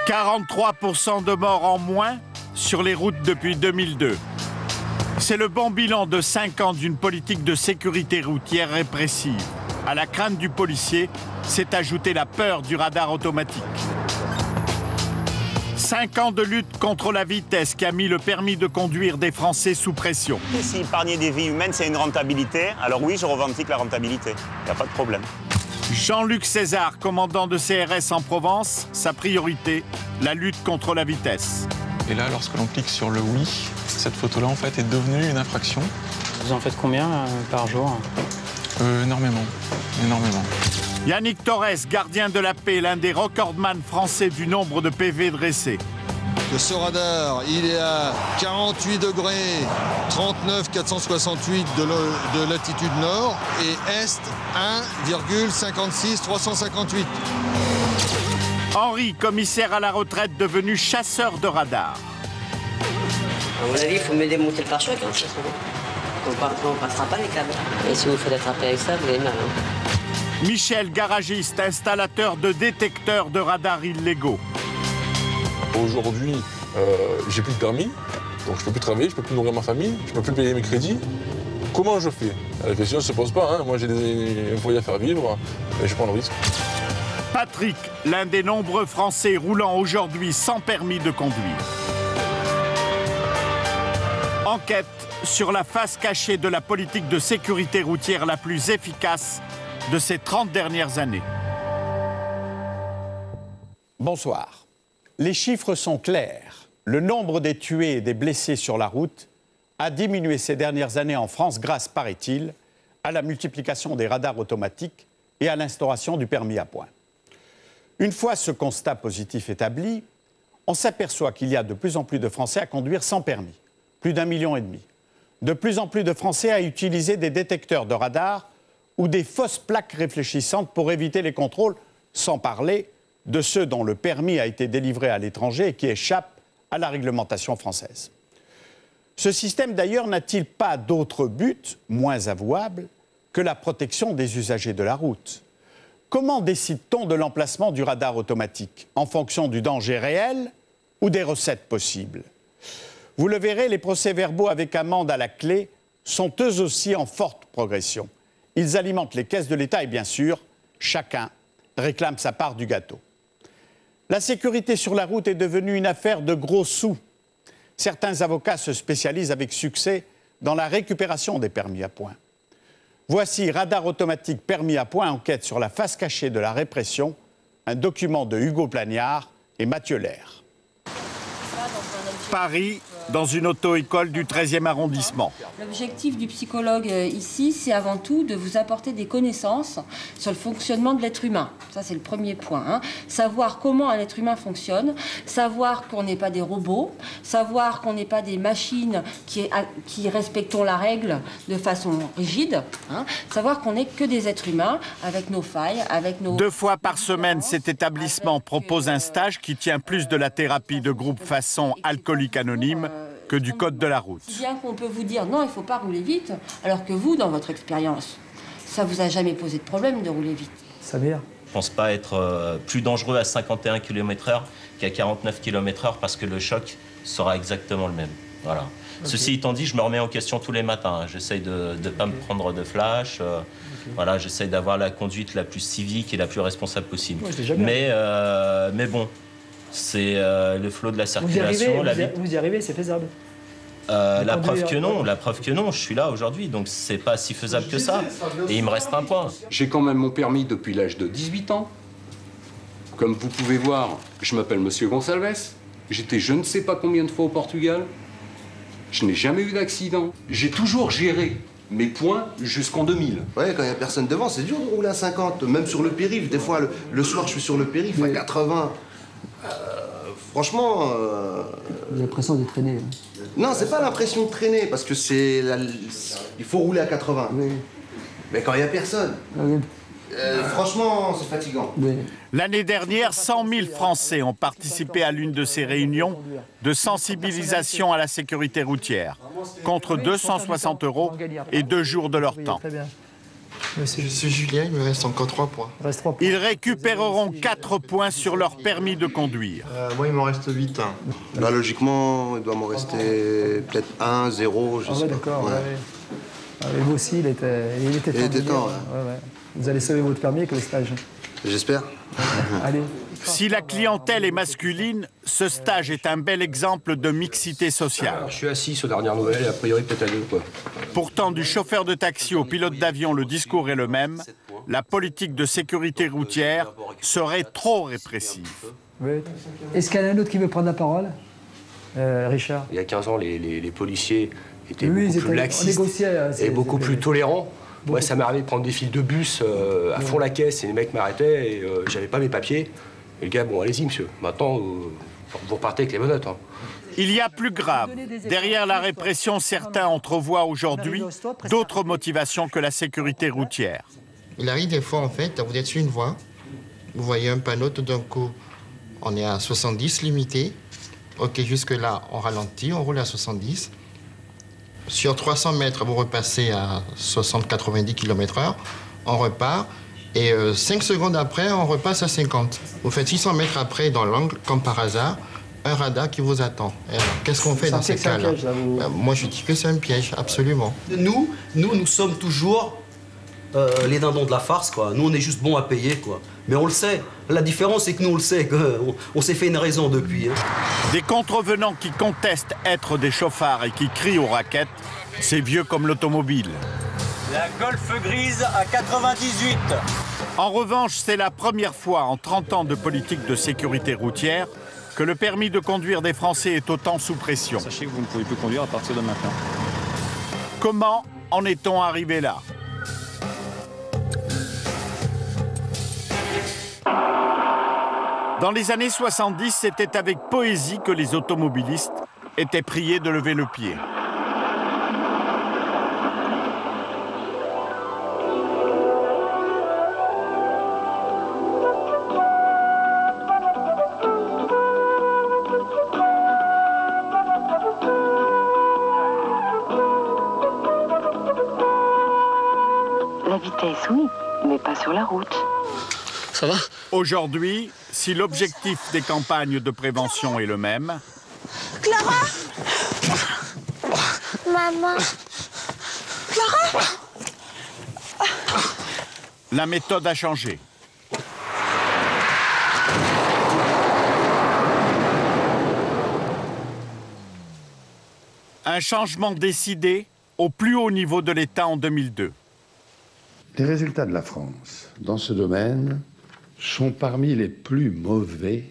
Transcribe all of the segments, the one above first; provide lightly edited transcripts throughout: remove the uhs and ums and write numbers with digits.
43% de morts en moins sur les routes depuis 2002. C'est le bon bilan de 5 ans d'une politique de sécurité routière répressive. À la crainte du policier s'est ajoutée la peur du radar automatique. 5 ans de lutte contre la vitesse qui a mis le permis de conduire des Français sous pression. Si épargner des vies humaines, c'est une rentabilité, alors oui, je revendique la rentabilité. Il n'y a pas de problème. Jean-Luc César, commandant de CRS en Provence, sa priorité, la lutte contre la vitesse. Et là, lorsque l'on clique sur le oui, cette photo-là, en fait, est devenue une infraction. Vous en faites combien par jour? Énormément. Yannick Torres, gardien de la paix, l'un des recordman français du nombre de PV dressés. Ce radar, il est à 48 degrés 39 468 de latitude nord et est 1,56 358. Henri, commissaire à la retraite devenu chasseur de radar. À mon avis, il faut me démonter le pare-choc. On ne passera pas les câbles. Et si vous faites attraper avec ça, vous avez mal. Michel, garagiste, installateur de détecteurs de radars illégaux. Aujourd'hui, j'ai plus de permis, donc je peux plus travailler, je peux plus nourrir ma famille, je peux plus payer mes crédits. Comment je fais? La question ne se pose pas, hein. Moi j'ai un foyer à faire vivre et je prends le risque. Patrick, l'un des nombreux Français roulant aujourd'hui sans permis de conduire. Enquête sur la face cachée de la politique de sécurité routière la plus efficace de ces 30 dernières années. Bonsoir. Les chiffres sont clairs. Le nombre des tués et des blessés sur la route a diminué ces dernières années en France grâce, paraît-il, à la multiplication des radars automatiques et à l'instauration du permis à points. Une fois ce constat positif établi, on s'aperçoit qu'il y a de plus en plus de Français à conduire sans permis, plus d'1,5 million. De plus en plus de Français à utiliser des détecteurs de radar ou des fausses plaques réfléchissantes pour éviter les contrôles, sans parler de ceux dont le permis a été délivré à l'étranger et qui échappent à la réglementation française. Ce système, d'ailleurs, n'a-t-il pas d'autre but, moins avouable, que la protection des usagers de la route? Comment décide-t-on de l'emplacement du radar automatique? En fonction du danger réel ou des recettes possibles? Vous le verrez, les procès-verbaux avec amende à la clé sont eux aussi en forte progression. Ils alimentent les caisses de l'État et bien sûr, chacun réclame sa part du gâteau. La sécurité sur la route est devenue une affaire de gros sous. Certains avocats se spécialisent avec succès dans la récupération des permis à points. Voici Radar automatique permis à points, enquête sur la face cachée de la répression, un document de Hugo Plagnard et Mathieu Lair. Paris, dans une auto-école du 13e arrondissement. L'objectif du psychologue ici, c'est avant tout de vous apporter des connaissances sur le fonctionnement de l'être humain. Ça, c'est le premier point. Hein. Savoir comment un être humain fonctionne, savoir qu'on n'est pas des robots, savoir qu'on n'est pas des machines qui respectons la règle de façon rigide, hein. Savoir qu'on n'est que des êtres humains avec nos failles, avec nos... 2 fois par semaine, cet établissement propose un stage qui tient plus de la thérapie de groupe façon alcoolique anonyme que du code de la route. Si bien qu'on peut vous dire non, il ne faut pas rouler vite, alors que vous, dans votre expérience, ça ne vous a jamais posé de problème de rouler vite. Ça veut dire ? Je ne pense pas être plus dangereux à 51 km/h qu'à 49 km/h parce que le choc sera exactement le même. Voilà. Okay. Ceci étant dit, je me remets en question tous les matins. J'essaye de ne pas me prendre de flash. Voilà, j'essaye d'avoir la conduite la plus civique et la plus responsable possible. Mais bon, c'est le flot de la circulation. Vous y arrivez, c'est faisable. La preuve que non, je suis là aujourd'hui, donc c'est pas si faisable que ça. Et il me reste un point. J'ai quand même mon permis depuis l'âge de 18 ans. Comme vous pouvez voir, je m'appelle Monsieur Gonçalves. J'étais je ne sais pas combien de fois au Portugal. Je n'ai jamais eu d'accident. J'ai toujours géré mes points jusqu'en 2000. Ouais, quand il n'y a personne devant, c'est dur de rouler à 50. Même sur le périph', des fois, le soir, je suis sur le périph' à 80. Franchement... Vous avez l'impression de traîner. Hein. Non, c'est pas l'impression de traîner, parce que c'est... Il faut rouler à 80. Oui. Mais quand il n'y a personne... Oui. Franchement, c'est fatigant. Oui. L'année dernière, 100 000 Français ont participé à l'une de ces réunions de sensibilisation à la sécurité routière, contre 260 € et 2 jours de leur temps. Je suis Julien, il me reste encore 3 points. Il reste 3 points. Ils récupéreront 4 points sur leur permis de conduire. Moi, il m'en reste 8. Là, logiquement, il doit m'en rester peut-être 1, 0, je sais pas. D'accord, ouais. Vous aussi, il était temps. Ouais. Vous allez sauver votre permis avec le stage. J'espère. Allez. Si la clientèle est masculine, ce stage est un bel exemple de mixité sociale. Alors, je suis assis aux dernières nouvelles et a priori peut-être à 2, quoi. Pourtant, du chauffeur de taxi au pilote d'avion, le discours est le même. La politique de sécurité routière serait trop répressive. Oui. Est-ce qu'il y en a un autre qui veut prendre la parole Richard? Il y a 15 ans, les policiers étaient beaucoup plus laxistes et beaucoup plus tolérants. Moi, ça m'est arrivé de prendre des files de bus à fond la caisse et les mecs m'arrêtaient et j'avais pas mes papiers. Et le gars, bon, allez-y, monsieur. Maintenant, vous repartez avec les menottes. Hein. Il y a plus grave. Derrière la répression, certains entrevoient aujourd'hui d'autres motivations que la sécurité routière. Il arrive des fois, en fait, vous êtes sur une voie, vous voyez un panneau, tout d'un coup, on est à 70 limité. OK, jusque-là, on ralentit, on roule à 70. Sur 300 mètres, vous repassez à 60-90 km/h, on repart. Et 5 secondes après, on repasse à 50. Vous faites 600 mètres après, dans l'angle, comme par hasard, un radar qui vous attend. Qu'est-ce qu'on fait dans ces cas-là? Moi, je dis que c'est un piège, absolument. Nous sommes toujours les dindons de la farce, quoi. Nous, on est juste bons à payer, quoi. Mais on le sait. La différence, c'est que nous, on le sait, qu'on s'est fait une raison depuis. Hein. Des contrevenants qui contestent être des chauffards et qui crient aux raquettes, c'est vieux comme l'automobile. La Golf grise à 98. En revanche, c'est la première fois en 30 ans de politique de sécurité routière que le permis de conduire des Français est autant sous pression. Sachez que vous ne pouvez plus conduire à partir de maintenant. Comment en est-on arrivé là? Dans les années 70, c'était avec poésie que les automobilistes étaient priés de lever le pied. La vitesse, oui, mais pas sur la route. Ça va? Aujourd'hui, si l'objectif des campagnes de prévention est le même... Clara! Maman! Clara! La méthode a changé. Un changement décidé au plus haut niveau de l'État en 2002. Les résultats de la France dans ce domaine sont parmi les plus mauvais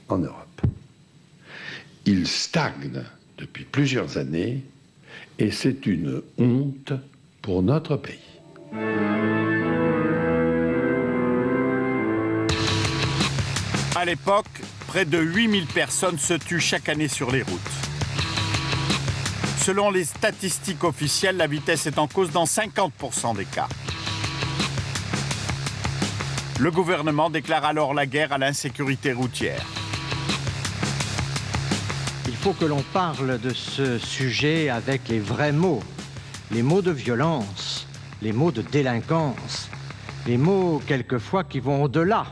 en Europe. Ils stagnent depuis plusieurs années et c'est une honte pour notre pays. À l'époque, près de 8000 personnes se tuent chaque année sur les routes. Selon les statistiques officielles, la vitesse est en cause dans 50% des cas. Le gouvernement déclare alors la guerre à l'insécurité routière. Il faut que l'on parle de ce sujet avec les vrais mots. Les mots de violence, les mots de délinquance, les mots quelquefois qui vont au-delà,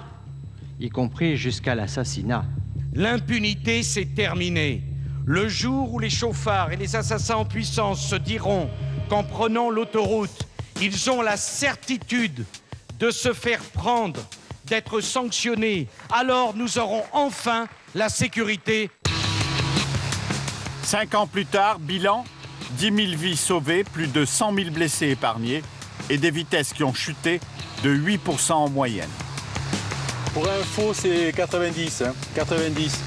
y compris jusqu'à l'assassinat. L'impunité, c'est terminé. Le jour où les chauffards et les assassins en puissance se diront qu'en prenant l'autoroute, ils ont la certitude de se faire prendre, d'être sanctionnés, alors nous aurons enfin la sécurité. 5 ans plus tard, bilan, 10 000 vies sauvées, plus de 100 000 blessés épargnés et des vitesses qui ont chuté de 8% en moyenne. Pour info, c'est 90, hein, 90.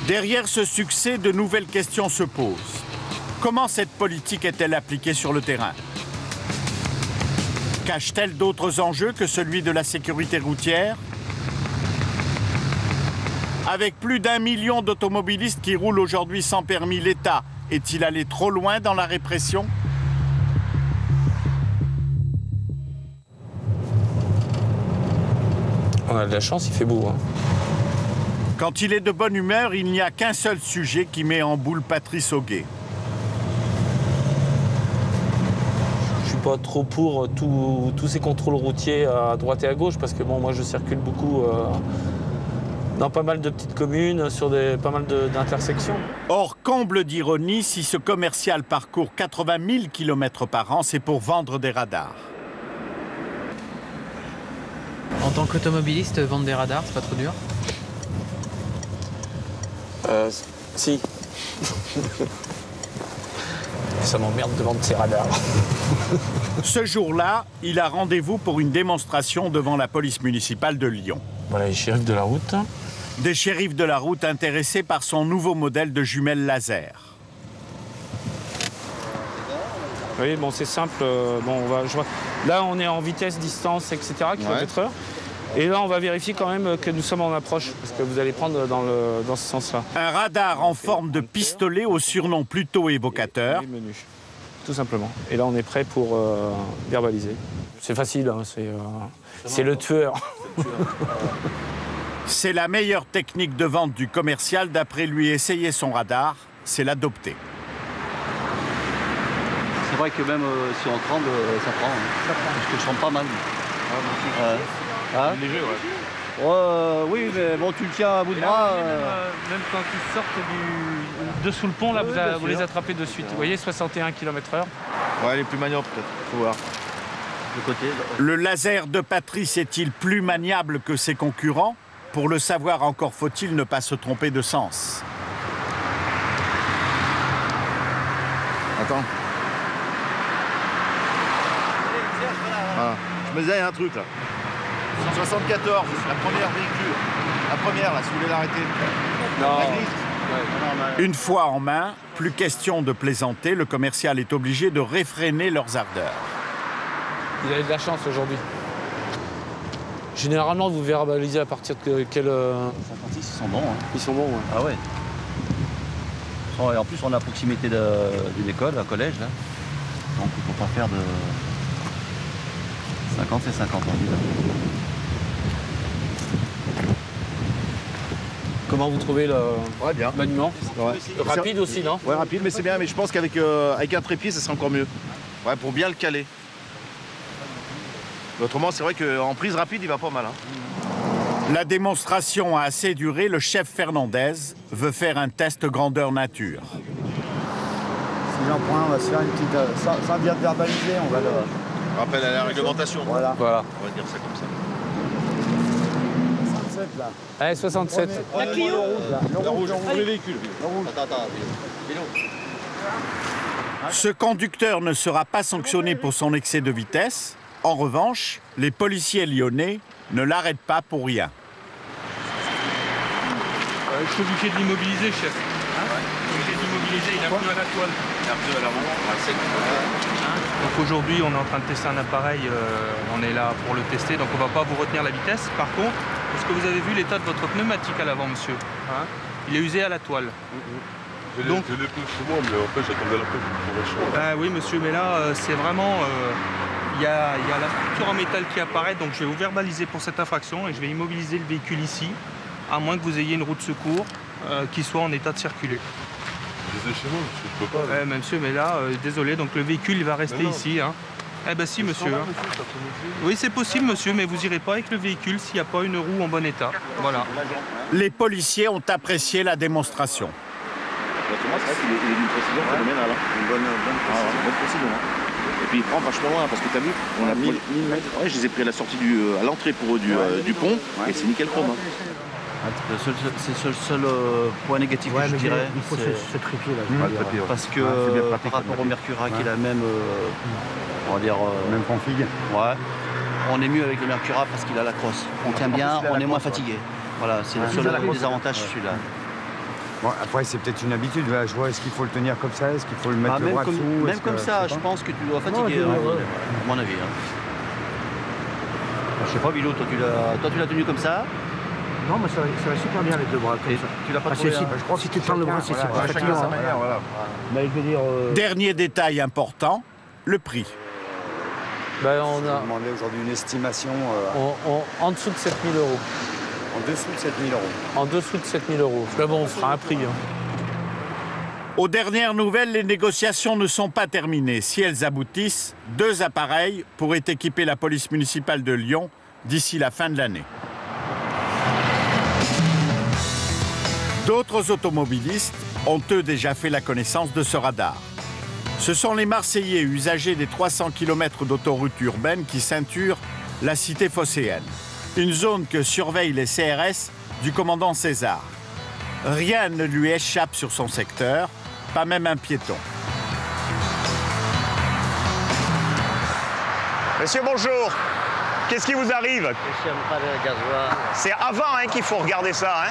Derrière ce succès, de nouvelles questions se posent. Comment cette politique est-elle appliquée sur le terrain? Cache-t-elle d'autres enjeux que celui de la sécurité routière? Avec plus d'1 million d'automobilistes qui roulent aujourd'hui sans permis, l'État est-il allé trop loin dans la répression? On a de la chance, il fait beau. Hein. Quand il est de bonne humeur, il n'y a qu'un seul sujet qui met en boule Patrice Auguet. pas trop pour tous ces contrôles routiers à droite et à gauche, parce que bon, moi je circule beaucoup dans pas mal de petites communes, sur pas mal d'intersections. Or, comble d'ironie, si ce commercial parcourt 80 000 km par an, c'est pour vendre des radars. En tant qu'automobiliste, vendre des radars, c'est pas trop dur? Si. Ça m'emmerde de vendre ces radars. Ce jour-là, il a rendez-vous pour une démonstration devant la police municipale de Lyon. Voilà les shérifs de la route. Des shérifs de la route intéressés par son nouveau modèle de jumelles laser. Oui, bon, c'est simple. Bon, là, on est en vitesse, distance, etc., km/h. Et là, on va vérifier quand même que nous sommes en approche, parce que vous allez prendre dans ce sens-là. Un radar en forme de pistolet au surnom plutôt évocateur. Tout simplement. Et là, on est prêt pour verbaliser. C'est facile, hein, c'est le tueur. C'est la meilleure technique de vente du commercial. D'après lui, essayer son radar, c'est l'adopter. C'est vrai que même si on tremble, ça prend. Hein. Parce que je tremble pas mal. Ah, léger, ouais. Oui, mais bon, tu le tiens à bout de bras. Même quand ils sortent de sous le pont, là, vous les attrapez de suite. Vous voyez, 61 km/h. Ouais, elle est plus maniable peut-être, faut voir. Le laser de Patrice est-il plus maniable que ses concurrents? Pour le savoir, encore faut-il ne pas se tromper de sens. Attends. Voilà. Je me disais, il y a un truc là. 74, la première véhicule. La première là, si vous voulez l'arrêter. Non. La grise. Une fois en main, plus question de plaisanter, le commercial est obligé de réfréner leurs ardeurs. Vous avez de la chance aujourd'hui. Généralement, vous verbalisez à partir de quel... 56, ils sont bons. Hein. Ils sont bons, ouais. Ah ouais. Et en plus, on est à proximité d'une école, un collège, là. Donc, il ne faut pas faire de... 50, c'est 50, on dit. Comment vous trouvez le maniement? Rapide aussi, non? Ouais, rapide, mais c'est bien. Mais je pense qu'avec un trépied, ça serait encore mieux. Ouais, pour bien le caler. Autrement, c'est vrai qu'en prise rapide, il va pas mal. Hein. La démonstration a assez duré. Le chef Fernandez veut faire un test grandeur nature. Si j'en prends un, on va se faire une petite... sans bien verbaliser, on va le... Rappel à la réglementation. Voilà. On va dire ça comme ça. 67 là. Allez, 67. La Clio. Le rouge, les véhicules. Le rouge. Attends, vélo. Ce conducteur ne sera pas sanctionné pour son excès de vitesse. En revanche, les policiers lyonnais ne l'arrêtent pas pour rien. Je suis obligé de l'immobiliser, chef. Obligé de l'immobiliser, il a plu à la toile. Il a plu à l'avant. Donc aujourd'hui, on est en train de tester un appareil, on est là pour le tester, donc on ne va pas vous retenir la vitesse. Par contre, est-ce que vous avez vu l'état de votre pneumatique à l'avant, monsieur? Il est usé à la toile. Donc, je l'ai pris chez moi, mais en fait, j'attendais la preuve. Oui, monsieur, mais là, c'est vraiment... Il y a la structure en métal qui apparaît, donc je vais vous verbaliser pour cette infraction et je vais immobiliser le véhicule ici, à moins que vous ayez une roue de secours qui soit en état de circuler. Je disais chez moi, monsieur, je peux pas. Monsieur, mais là, désolé, donc le véhicule il va rester ici. Hein. Eh ben si, monsieur. Hein. Oui, c'est possible, monsieur, mais vous irez pas avec le véhicule s'il n'y a pas une roue en bon état. Voilà. Les policiers ont apprécié la démonstration. C'est vrai qu'il est d'une précision phénoménale. Une bonne précision. Et puis il prend vachement loin, parce que tu as vu, on a 1000 mètres. Ouais, je les ai pris à la sortie à l'entrée pour eux du pont, et c'est nickel chrome. C'est le seul point négatif que je dirais. Il faut ce trépied là. Parce que par rapport au Mercura qui est la même, on va dire... même config. Ouais. On est mieux avec le Mercura parce qu'il a la crosse. On tient bien, on est moins fatigué. Voilà, c'est le seul désavantage celui-là. Bon, après, c'est peut-être une habitude. Je vois, est-ce qu'il faut le tenir comme ça? Est-ce qu'il faut le mettre le bras dessous? Même comme ça, je pense que tu dois fatiguer, à mon avis. Je sais pas, Bilo, toi tu l'as tenu comme ça? Non, mais ça va super bien avec le bras comme ça. Tu l'as pas trouvé, je crois que si tu tends le bras, c'est pas fatigant. Mais je veux dire... Dernier détail important, le prix. On a demandé aujourd'hui une estimation... En dessous de 7 000 euros. En dessous de 7 000 euros. En dessous de 7 000 euros. Là, bon, on fera un prix. Hein. Aux dernières nouvelles, les négociations ne sont pas terminées. Si elles aboutissent, 2 appareils pourraient équiper la police municipale de Lyon d'ici la fin de l'année. D'autres automobilistes ont eux déjà fait la connaissance de ce radar. Ce sont les Marseillais usagers des 300 km d'autoroute urbaine qui ceinturent la cité phocéenne. Une zone que surveillent les CRS du commandant César. Rien ne lui échappe sur son secteur, pas même un piéton. Monsieur, bonjour. Qu'est-ce qui vous arrive? C'est avant qu'il faut regarder ça.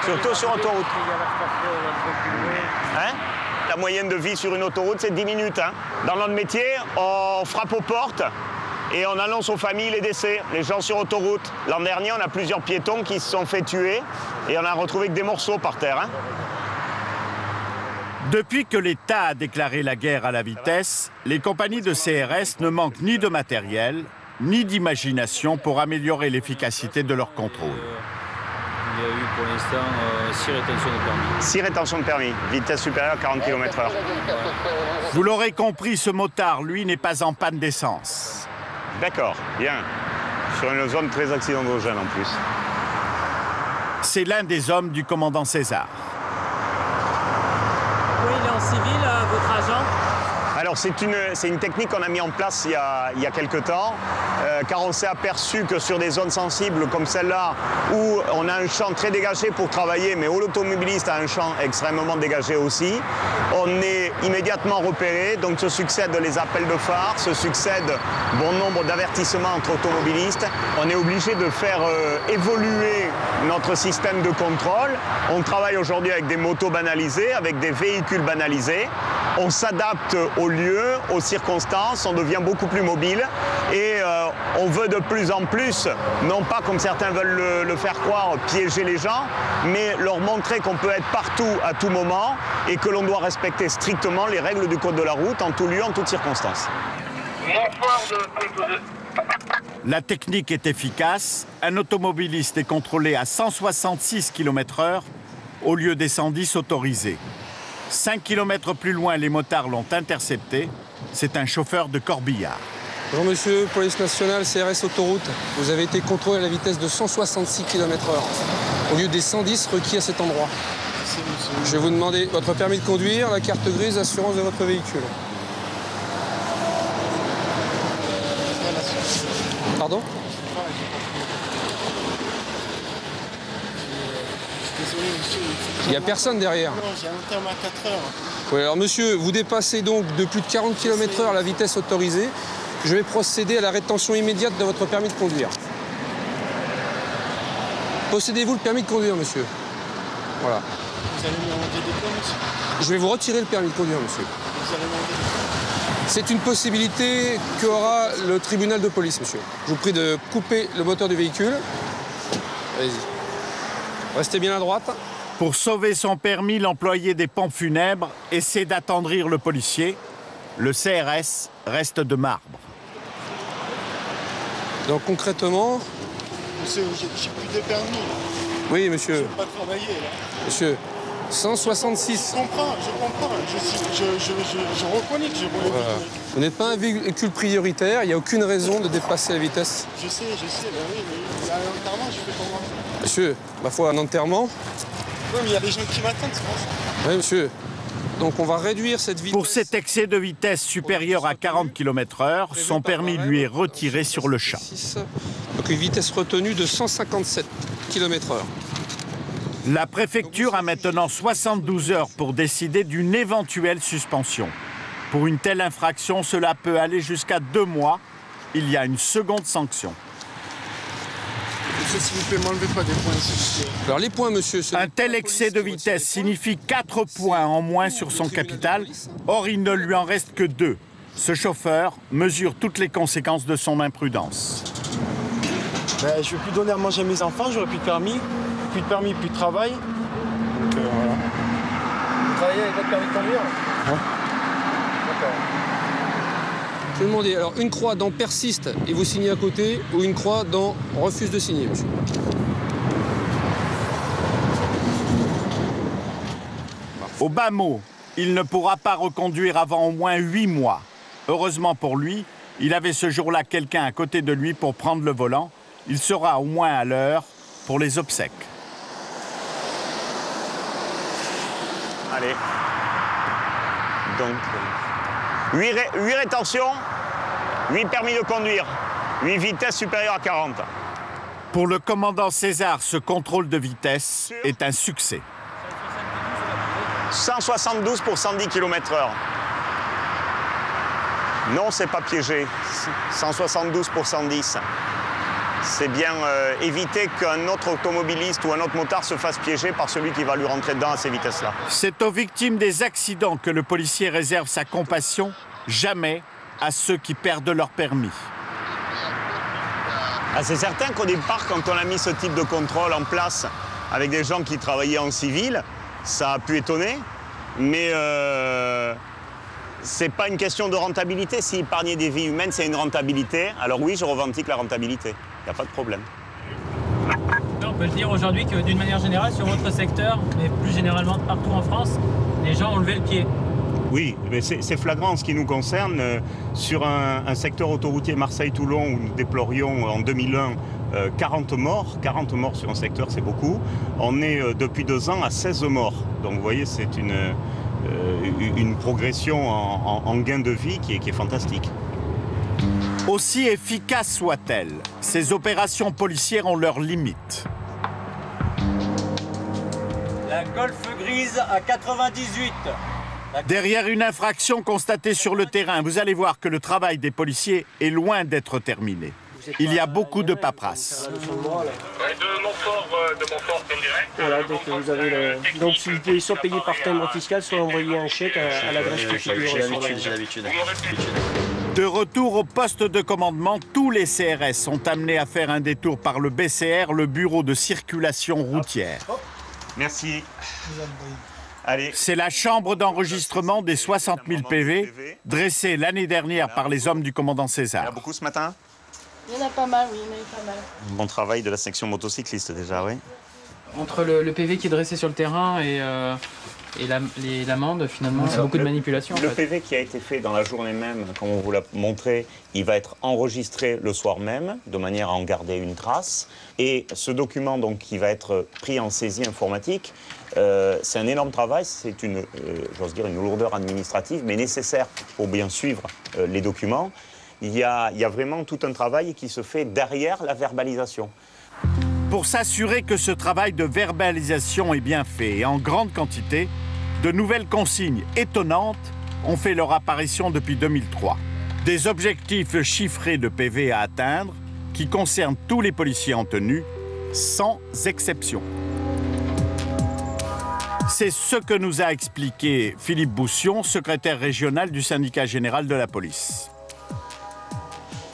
Surtout sur autoroute. La moyenne de vie sur une autoroute, c'est 10 minutes. Dans notre métier, on frappe aux portes et on annonce aux familles les décès, les gens sur autoroute. L'an dernier, on a plusieurs piétons qui se sont fait tuer et on a retrouvé que des morceaux par terre. Depuis que l'État a déclaré la guerre à la vitesse, les compagnies de CRS ne manquent ni de matériel, ni d'imagination pour améliorer l'efficacité de leur contrôle. Il y a eu pour l'instant 6 rétentions de permis. 6 rétentions de permis, vitesse supérieure à 40 km/h. Vous l'aurez compris, ce motard, lui, n'est pas en panne d'essence. D'accord, bien. Sur une zone très accidentogène en plus. C'est l'un des hommes du commandant César. Oui, il est en civil, votre agent? Alors c'est une technique qu'on a mis en place il y a quelques temps, car on s'est aperçu que sur des zones sensibles comme celle-là, où on a un champ très dégagé pour travailler, mais où l'automobiliste a un champ extrêmement dégagé aussi, on est immédiatement repéré, donc se succèdent les appels de phare, se succèdent bon nombre d'avertissements entre automobilistes. On est obligé de faire évoluer notre système de contrôle. On travaille aujourd'hui avec des motos banalisées, avec des véhicules banalisés. On s'adapte aux lieux, aux circonstances, on devient beaucoup plus mobile et on veut de plus en plus, non pas comme certains veulent le faire croire, piéger les gens, mais leur montrer qu'on peut être partout à tout moment et que l'on doit respecter strictement les règles du code de la route en tout lieu, en toutes circonstances. La technique est efficace. Un automobiliste est contrôlé à 166 km/h au lieu des 110 autorisés. 5 km plus loin, les motards l'ont intercepté. C'est un chauffeur de corbillard. Bonjour monsieur, police nationale, CRS autoroute. Vous avez été contrôlé à la vitesse de 166 km/h au lieu des 110 requis à cet endroit. Je vais vous demander votre permis de conduire, la carte grise, l'assurance de votre véhicule. Pardon? Il n'y a personne derrière. Non, j'ai un terme à 4 heures. Oui, alors monsieur, vous dépassez donc de plus de 40 km/h la vitesse autorisée. Je vais procéder à la rétention immédiate de votre permis de conduire. Possédez-vous le permis de conduire, monsieur? Voilà. Vous allez me demander des points, monsieur? Je vais vous retirer le permis de conduire, monsieur. Vous allez demander des points? C'est une possibilité qu'aura le tribunal de police, monsieur. Je vous prie de couper le moteur du véhicule. Allez-y. Restez bien à droite. Pour sauver son permis, l'employé des pompes funèbres essaie d'attendrir le policier. Le CRS reste de marbre. Donc concrètement... Monsieur, j'ai plus de permis. Là. Oui, monsieur. Je ne peux pas travailler, là. Monsieur, 166. Je comprends. Je reconnais que je roule. Voilà. Vous n'êtes pas un véhicule prioritaire, il n'y a aucune raison de dépasser la vitesse. Je sais, ben oui, mais à l'enterrement, je fais comment? Monsieur, ma foi, un enterrement... Oui, mais il y a des gens qui m'attendent, c'est pour ça. Oui, monsieur. Donc on va réduire cette vitesse. Pour cet excès de vitesse supérieur à 40 km/h, son permis lui est retiré sur le champ. Donc une vitesse retenue de 157 km/h. La préfecture a maintenant 72 heures pour décider d'une éventuelle suspension. Pour une telle infraction, cela peut aller jusqu'à 2 mois. Il y a une seconde sanction. Monsieur, s'il vous plaît, m'enlevez pas des points ici. Alors les points, monsieur... Un tel excès de vitesse signifie 4 points en moins sur son capital. Or, il ne lui en reste que 2. Ce chauffeur mesure toutes les conséquences de son imprudence. Ben, je ne vais plus donner à manger à mes enfants, j'aurai plus de permis, plus de travail. Donc voilà. Vous travaillez avec votre permis de conduire? Ouais. D'accord. Je vais demander alors une croix dans persiste et vous signez à côté ou une croix dans refuse de signer, monsieur. Au bas mot, il ne pourra pas reconduire avant au moins 8 mois. Heureusement pour lui, il avait ce jour-là quelqu'un à côté de lui pour prendre le volant. Il sera au moins à l'heure pour les obsèques. Allez. Donc, 8 rétentions, 8 permis de conduire, 8 vitesses supérieures à 40. Pour le commandant César, ce contrôle de vitesse est un succès. 172 pour 110 km/h. Non, c'est pas piégé. 172 pour 110. C'est bien éviter qu'un autre automobiliste ou un autre motard se fasse piéger par celui qui va lui rentrer dedans à ces vitesses-là. C'est aux victimes des accidents que le policier réserve sa compassion, jamais à ceux qui perdent leur permis. Ah, c'est certain qu'au départ, quand on a mis ce type de contrôle en place avec des gens qui travaillaient en civil, ça a pu étonner, mais c'est pas une question de rentabilité. Si épargner des vies humaines, c'est une rentabilité, alors oui, je revendique la rentabilité. Il n'y a pas de problème. On peut dire aujourd'hui que d'une manière générale, sur votre secteur, mais plus généralement partout en France, les gens ont levé le pied. Oui, mais c'est flagrant en ce qui nous concerne. Sur un secteur autoroutier Marseille-Toulon où nous déplorions en 2001 40 morts sur un secteur, c'est beaucoup. On est depuis 2 ans à 16 morts. Donc vous voyez, c'est une progression en gain de vie qui est fantastique. Aussi efficaces soient-elles, ces opérations policières ont leurs limites. La Golf grise à 98. Derrière une infraction constatée sur le terrain, vous allez voir que le travail des policiers est loin d'être terminé. Il y a beaucoup de paperasse. De Montfort, voilà, donc vous avez donc ils sont payés par timbre fiscal, soit envoyés un chèque à l'adresse qui figure. J'ai l'habitude. De retour au poste de commandement, tous les CRS sont amenés à faire un détour par le BCR, le Bureau de circulation routière. Merci. C'est la chambre d'enregistrement des 60 000 PV dressée l'année dernière par les hommes du commandant César. Il y en a beaucoup ce matin? Il y en a pas mal, oui, il y en a pas mal. Bon travail de la section motocycliste déjà, oui. Entre le PV qui est dressé sur le terrain et l'amende, finalement, c'est beaucoup de manipulation. Le PV qui a été fait dans la journée même, comme on vous l'a montré, il va être enregistré le soir même, de manière à en garder une trace. Et ce document, donc, qui va être pris en saisie informatique, c'est un énorme travail, c'est j'ose dire, une lourdeur administrative, mais nécessaire pour bien suivre les documents. Il y a vraiment tout un travail qui se fait derrière la verbalisation. Pour s'assurer que ce travail de verbalisation est bien fait et en grande quantité, de nouvelles consignes étonnantes ont fait leur apparition depuis 2003. Des objectifs chiffrés de PV à atteindre qui concernent tous les policiers en tenue, sans exception. C'est ce que nous a expliqué Philippe Boussion, secrétaire régional du syndicat général de la police.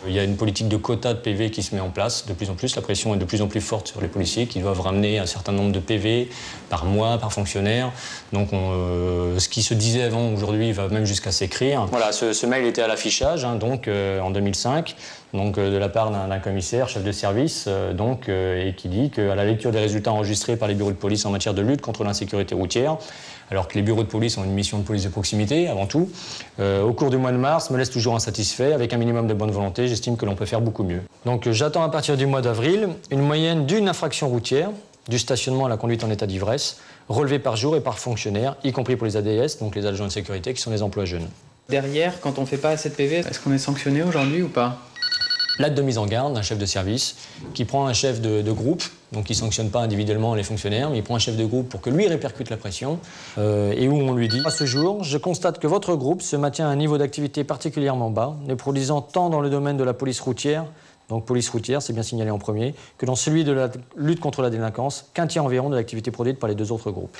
Il y a une politique de quotas de PV qui se met en place de plus en plus. La pression est de plus en plus forte sur les policiers qui doivent ramener un certain nombre de PV par mois, par fonctionnaire. Donc ce qui se disait avant, aujourd'hui, va même jusqu'à s'écrire. Voilà, ce mail était à l'affichage, hein, donc en 2005, donc, de la part d'un commissaire, chef de service, et qui dit qu'à la lecture des résultats enregistrés par les bureaux de police en matière de lutte contre l'insécurité routière, alors que les bureaux de police ont une mission de police de proximité, avant tout, au cours du mois de mars, me laisse toujours insatisfait. Avec un minimum de bonne volonté, j'estime que l'on peut faire beaucoup mieux. Donc j'attends à partir du mois d'avril une moyenne d'une infraction routière, du stationnement à la conduite en état d'ivresse, relevée par jour et par fonctionnaire, y compris pour les ADS, donc les agents de sécurité, qui sont les emplois jeunes. Derrière, quand on ne fait pas assez de PV, est-ce qu'on est sanctionné aujourd'hui ou pas? L'acte de mise en garde d'un chef de service qui prend un chef de groupe, donc il ne sanctionne pas individuellement les fonctionnaires, mais il prend un chef de groupe pour que lui répercute la pression, et où on lui dit « À ce jour, je constate que votre groupe se maintient à un niveau d'activité particulièrement bas, ne produisant tant dans le domaine de la police routière, donc police routière, c'est bien signalé en premier, que dans celui de la lutte contre la délinquance, qu'un tiers environ de l'activité produite par les 2 autres groupes. »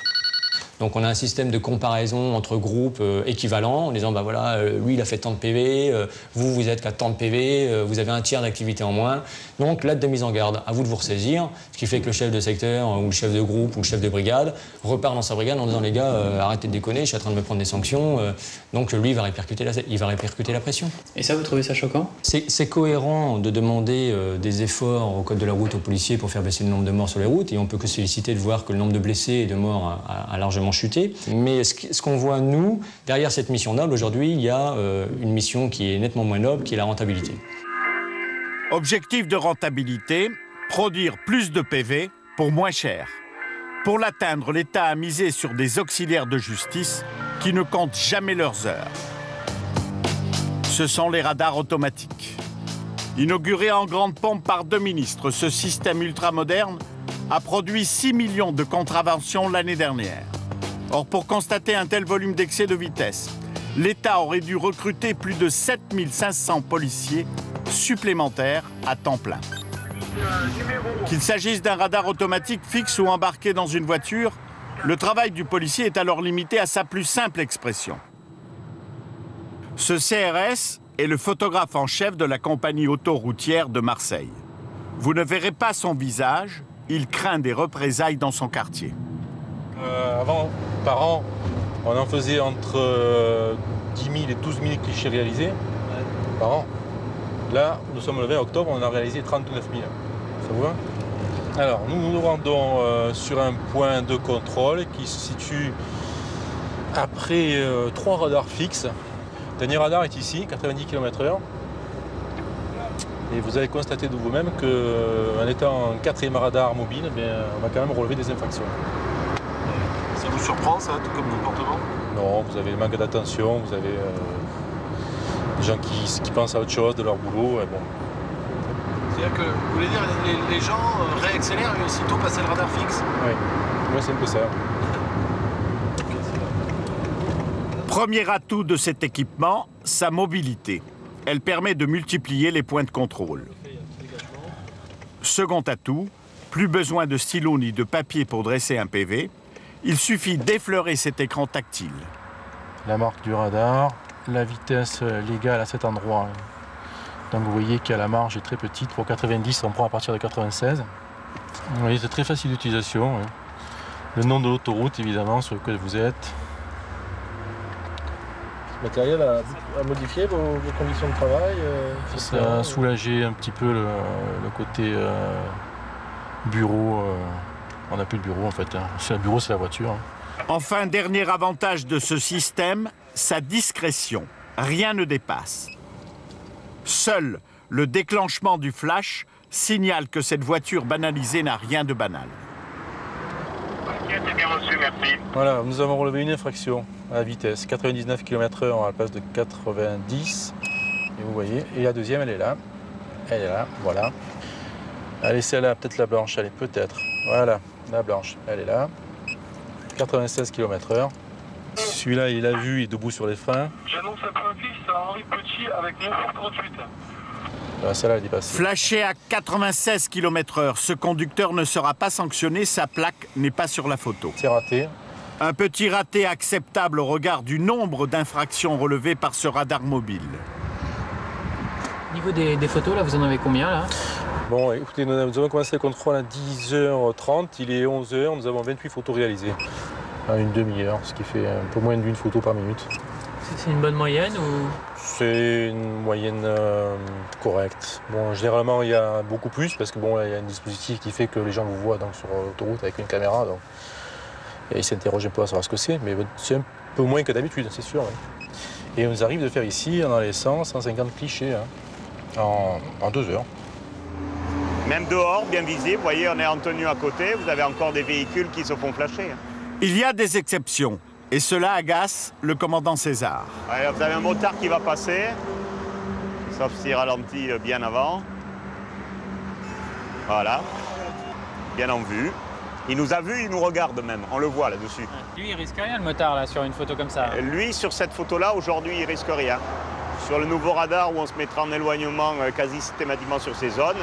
Donc on a un système de comparaison entre groupes équivalents, en disant bah voilà, lui il a fait tant de PV, vous êtes qu'à tant de PV, vous avez un tiers d'activité en moins. Donc l'acte de mise en garde, à vous de vous ressaisir, ce qui fait que le chef de secteur ou le chef de groupe ou le chef de brigade repart dans sa brigade en disant les gars, arrêtez de déconner, je suis en train de me prendre des sanctions. Donc lui il va répercuter la pression. Et ça, vous trouvez ça choquant? C'est cohérent de demander des efforts au code de la route aux policiers pour faire baisser le nombre de morts sur les routes, et on peut que se féliciter de voir que le nombre de blessés et de morts a largement légèrement chuté. Mais ce qu'on voit, nous, derrière cette mission noble, aujourd'hui, il y a une mission qui est nettement moins noble, qui est la rentabilité. Objectif de rentabilité, produire plus de PV pour moins cher. Pour l'atteindre, l'État a misé sur des auxiliaires de justice qui ne comptent jamais leurs heures. Ce sont les radars automatiques. Inauguré en grande pompe par 2 ministres, ce système ultramoderne a produit 6 millions de contraventions l'année dernière. Or, pour constater un tel volume d'excès de vitesse, l'État aurait dû recruter plus de 7500 policiers supplémentaires à temps plein. Qu'il s'agisse d'un radar automatique fixe ou embarqué dans une voiture, le travail du policier est alors limité à sa plus simple expression. Ce CRS est le photographe en chef de la compagnie autoroutière de Marseille. Vous ne verrez pas son visage, il craint des représailles dans son quartier. Avant, par an, on en faisait entre 10 000 et 12 000 clichés réalisés par an. Là, nous sommes le 20 octobre, on en a réalisé 39 000. Ça vous va? Alors, nous nous rendons sur un point de contrôle qui se situe après 3 radars fixes. Le dernier radar est ici, 90 km/h. Et vous allez constater de vous-même qu'en étant un 4e radar mobile, on va quand même relever des infractions. Ça vous surprend, ça, tout comme comportement? Non, vous avez le manque d'attention, vous avez des gens qui pensent à autre chose de leur boulot. Et bon. C'est-à-dire que, vous voulez dire, les gens réaccélèrent et aussitôt passer le radar fixe? Oui, c'est un peu ça. Premier atout de cet équipement, sa mobilité. Elle permet de multiplier les points de contrôle. Second atout, plus besoin de stylo ni de papier pour dresser un PV. Il suffit d'effleurer cet écran tactile. La marque du radar, la vitesse légale à cet endroit. Donc vous voyez que la marge est très petite. Pour 90, on prend à partir de 96. Vous voyez, c'est très facile d'utilisation. Le nom de l'autoroute, évidemment, sur lequel vous êtes. Le matériel a modifié vos conditions de travail? Ça a soulagé un petit peu le côté bureau. On n'a plus de bureau en fait. Le bureau, c'est la voiture. Enfin, dernier avantage de ce système, sa discrétion. Rien ne dépasse. Seul le déclenchement du flash signale que cette voiture banalisée n'a rien de banal. C'est bien reçu, merci. Voilà, nous avons relevé une infraction à la vitesse, 99 km/h à la place de 90. Et vous voyez, et la deuxième, elle est là. Elle est là, voilà. Allez, celle-là, peut-être la blanche, elle est peut-être. Voilà, la blanche, elle est là. 96 km/h. Celui-là, il a vu, il est debout sur les freins. J'annonce un point fixe à Henri Petit avec 9h38. Celle-là, elle est dépassée. Flashé à 96 km/h, ce conducteur ne sera pas sanctionné, sa plaque n'est pas sur la photo. C'est raté. Un petit raté acceptable au regard du nombre d'infractions relevées par ce radar mobile. Au niveau des photos, là, vous en avez combien, là? Bon, écoutez, nous avons commencé le contrôle à 10h30, il est 11h, nous avons 28 photos réalisées. À une demi-heure, ce qui fait un peu moins d'une photo par minute. C'est une bonne moyenne ou? C'est une moyenne correcte. Bon, généralement, il y a beaucoup plus parce que bon, il y a un dispositif qui fait que les gens vous voient donc, sur l'autoroute avec une caméra. Donc, et ils s'interrogent un peu à savoir ce que c'est, mais c'est un peu moins que d'habitude, c'est sûr. Oui. Et on nous arrive de faire ici, en laissant 150 clichés en 2 heures. Même dehors, bien visible, vous voyez, on est en tenue à côté, vous avez encore des véhicules qui se font flasher. Il y a des exceptions, et cela agace le commandant César. Ouais, vous avez un motard qui va passer, sauf s'il ralentit bien avant. Voilà, bien en vue. Il nous a vus, il nous regarde même, on le voit là-dessus. Lui, il risque rien le motard là sur une photo comme ça. Lui, sur cette photo-là, aujourd'hui, il risque rien. Sur le nouveau radar où on se mettra en éloignement quasi systématiquement sur ces zones,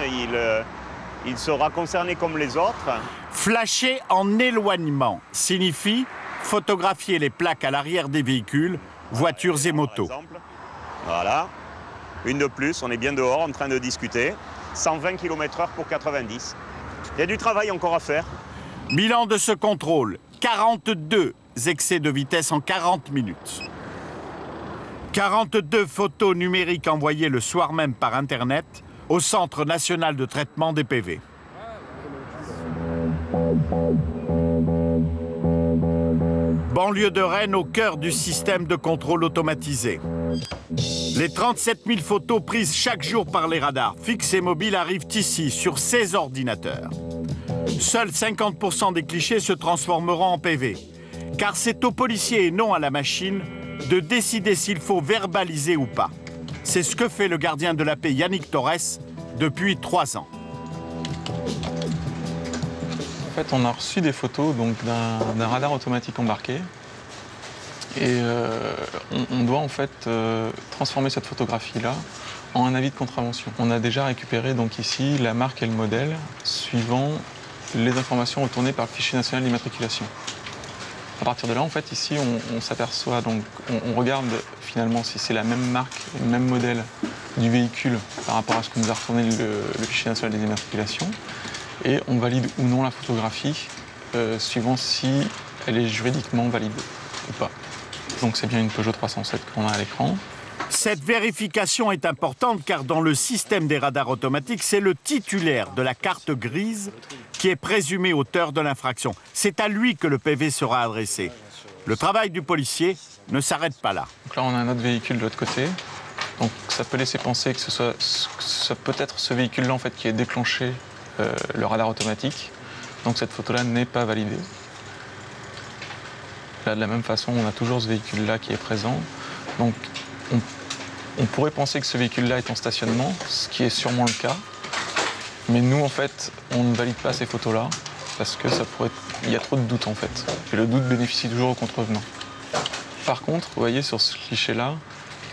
il sera concerné comme les autres. Flasher en éloignement signifie photographier les plaques à l'arrière des véhicules, voitures et motos. Voilà, une de plus, on est bien dehors en train de discuter. 120 km/h pour 90. Il y a du travail encore à faire. Bilan de ce contrôle, 42 excès de vitesse en 40 minutes. 42 photos numériques envoyées le soir même par Internet au Centre national de traitement des PV. Banlieue de Rennes au cœur du système de contrôle automatisé. Les 37 000 photos prises chaque jour par les radars fixes et mobiles arrivent ici, sur ces ordinateurs. Seuls 50% des clichés se transformeront en PV, car c'est aux policiers et non à la machine de décider s'il faut verbaliser ou pas. C'est ce que fait le gardien de la paix Yannick Torres depuis 3 ans. En fait, on a reçu des photos d'un radar automatique embarqué et on doit en fait transformer cette photographie-là en un avis de contravention. On a déjà récupéré donc ici la marque et le modèle suivant les informations retournées par le fichier national d'immatriculation. À partir de là, en fait, ici, on s'aperçoit, donc on regarde finalement si c'est la même marque, le même modèle du véhicule par rapport à ce que nous a retourné le fichier national des immatriculations. Et on valide ou non la photographie, suivant si elle est juridiquement valide ou pas. Donc c'est bien une Peugeot 307 qu'on a à l'écran. Cette vérification est importante car dans le système des radars automatiques, c'est le titulaire de la carte grise qui est présumé auteur de l'infraction. C'est à lui que le PV sera adressé. Le travail du policier ne s'arrête pas là. Donc là, on a un autre véhicule de l'autre côté. Donc ça peut laisser penser que ce peut être ce véhicule-là en fait, qui ait déclenché le radar automatique. Donc cette photo-là n'est pas validée. Là, de la même façon, on a toujours ce véhicule-là qui est présent. Donc on pourrait penser que ce véhicule-là est en stationnement, ce qui est sûrement le cas. Mais nous, en fait, on ne valide pas ces photos-là parce que il y a trop de doutes, en fait. Et le doute bénéficie toujours au contrevenant. Par contre, vous voyez, sur ce cliché-là,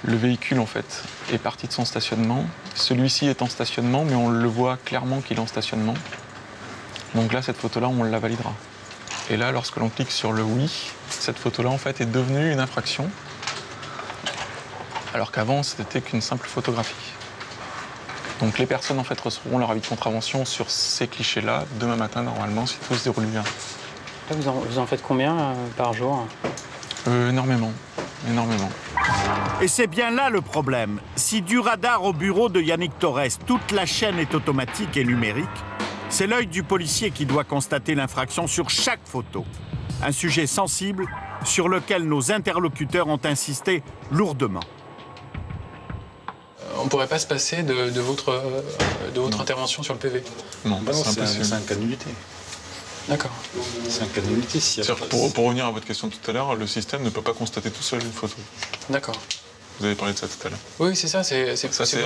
le véhicule, en fait, est parti de son stationnement. Celui-ci est en stationnement, mais on le voit clairement qu'il est en stationnement. Donc là, cette photo-là, on la validera. Et là, lorsque l'on clique sur le oui, cette photo-là, en fait, est devenue une infraction. Alors qu'avant, c'était qu'une simple photographie. Donc les personnes en fait recevront leur avis de contravention sur ces clichés-là demain matin normalement si tout se déroule bien. Là, vous en faites combien par jour? Énormément, énormément. Et c'est bien là le problème. Si du radar au bureau de Yannick Torres, toute la chaîne est automatique et numérique, c'est l'œil du policier qui doit constater l'infraction sur chaque photo. Un sujet sensible sur lequel nos interlocuteurs ont insisté lourdement. On ne pourrait pas se passer de votre intervention sur le PV? Non, c'est impossible. C'est un cas de nullité. D'accord. C'est un cas de nullité. Pour revenir à votre question tout à l'heure, le système ne peut pas constater tout seul une photo. D'accord. Vous avez parlé de ça tout à l'heure. Oui, c'est ça, c'est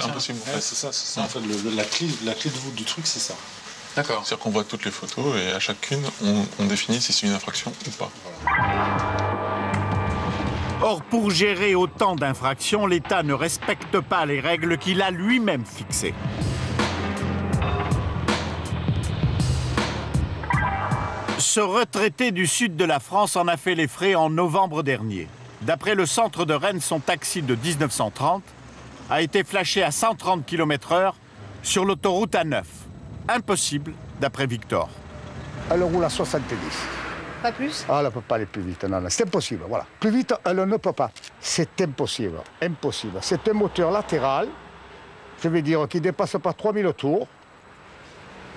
impossible. Ouais, c'est ça. En fait, la clé de voûte du truc, c'est ça. D'accord. C'est-à-dire qu'on voit toutes les photos et à chacune, on définit si c'est une infraction ou pas. Or, pour gérer autant d'infractions, l'État ne respecte pas les règles qu'il a lui-même fixées. Ce retraité du sud de la France en a fait les frais en novembre dernier. D'après le centre de Rennes, son taxi de 1930 a été flashé à 130 km/h sur l'autoroute A9. Impossible, d'après Victor. Elle roule à 70. Pas plus? Ah, elle ne peut pas aller plus vite, non, c'est impossible, voilà. Plus vite, elle ne peut pas. C'est impossible, impossible. C'est un moteur latéral, je veux dire, qui ne dépasse pas 3000 tours.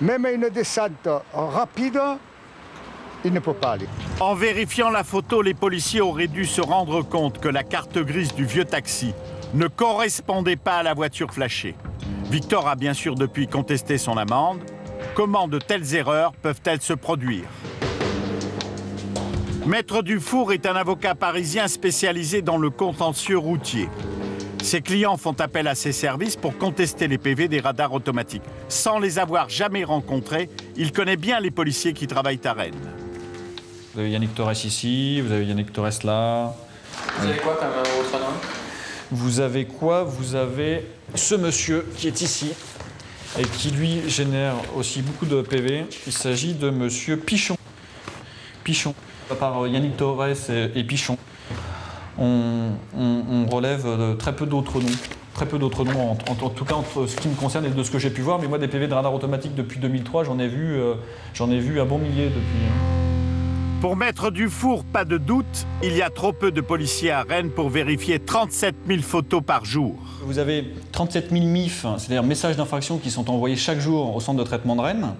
Même à une descente rapide, il ne peut pas aller. En vérifiant la photo, les policiers auraient dû se rendre compte que la carte grise du vieux taxi ne correspondait pas à la voiture flashée. Victor a bien sûr depuis contesté son amende. Comment de telles erreurs peuvent-elles se produire? Maître Dufour est un avocat parisien spécialisé dans le contentieux routier. Ses clients font appel à ses services pour contester les PV des radars automatiques. Sans les avoir jamais rencontrés, il connaît bien les policiers qui travaillent à Rennes. Vous avez Yannick Torres ici, vous avez Yannick Torres là. Vous avez quoi comme autre nom? Vous avez quoi? Vous avez ce monsieur qui est ici et qui lui génère aussi beaucoup de PV. Il s'agit de monsieur Pichon. Pichon. Par Yannick Torres et Pichon. On relève très peu d'autres noms. Très peu d'autres noms, en tout cas entre ce qui me concerne et de ce que j'ai pu voir. Mais moi, des PV de radar automatique depuis 2003, j'en ai vu un bon millier depuis. Pour mettre du four, pas de doute, il y a trop peu de policiers à Rennes pour vérifier 37 000 photos par jour. Vous avez 37 000 MIF, c'est-à-dire messages d'infraction qui sont envoyés chaque jour au centre de traitement de Rennes.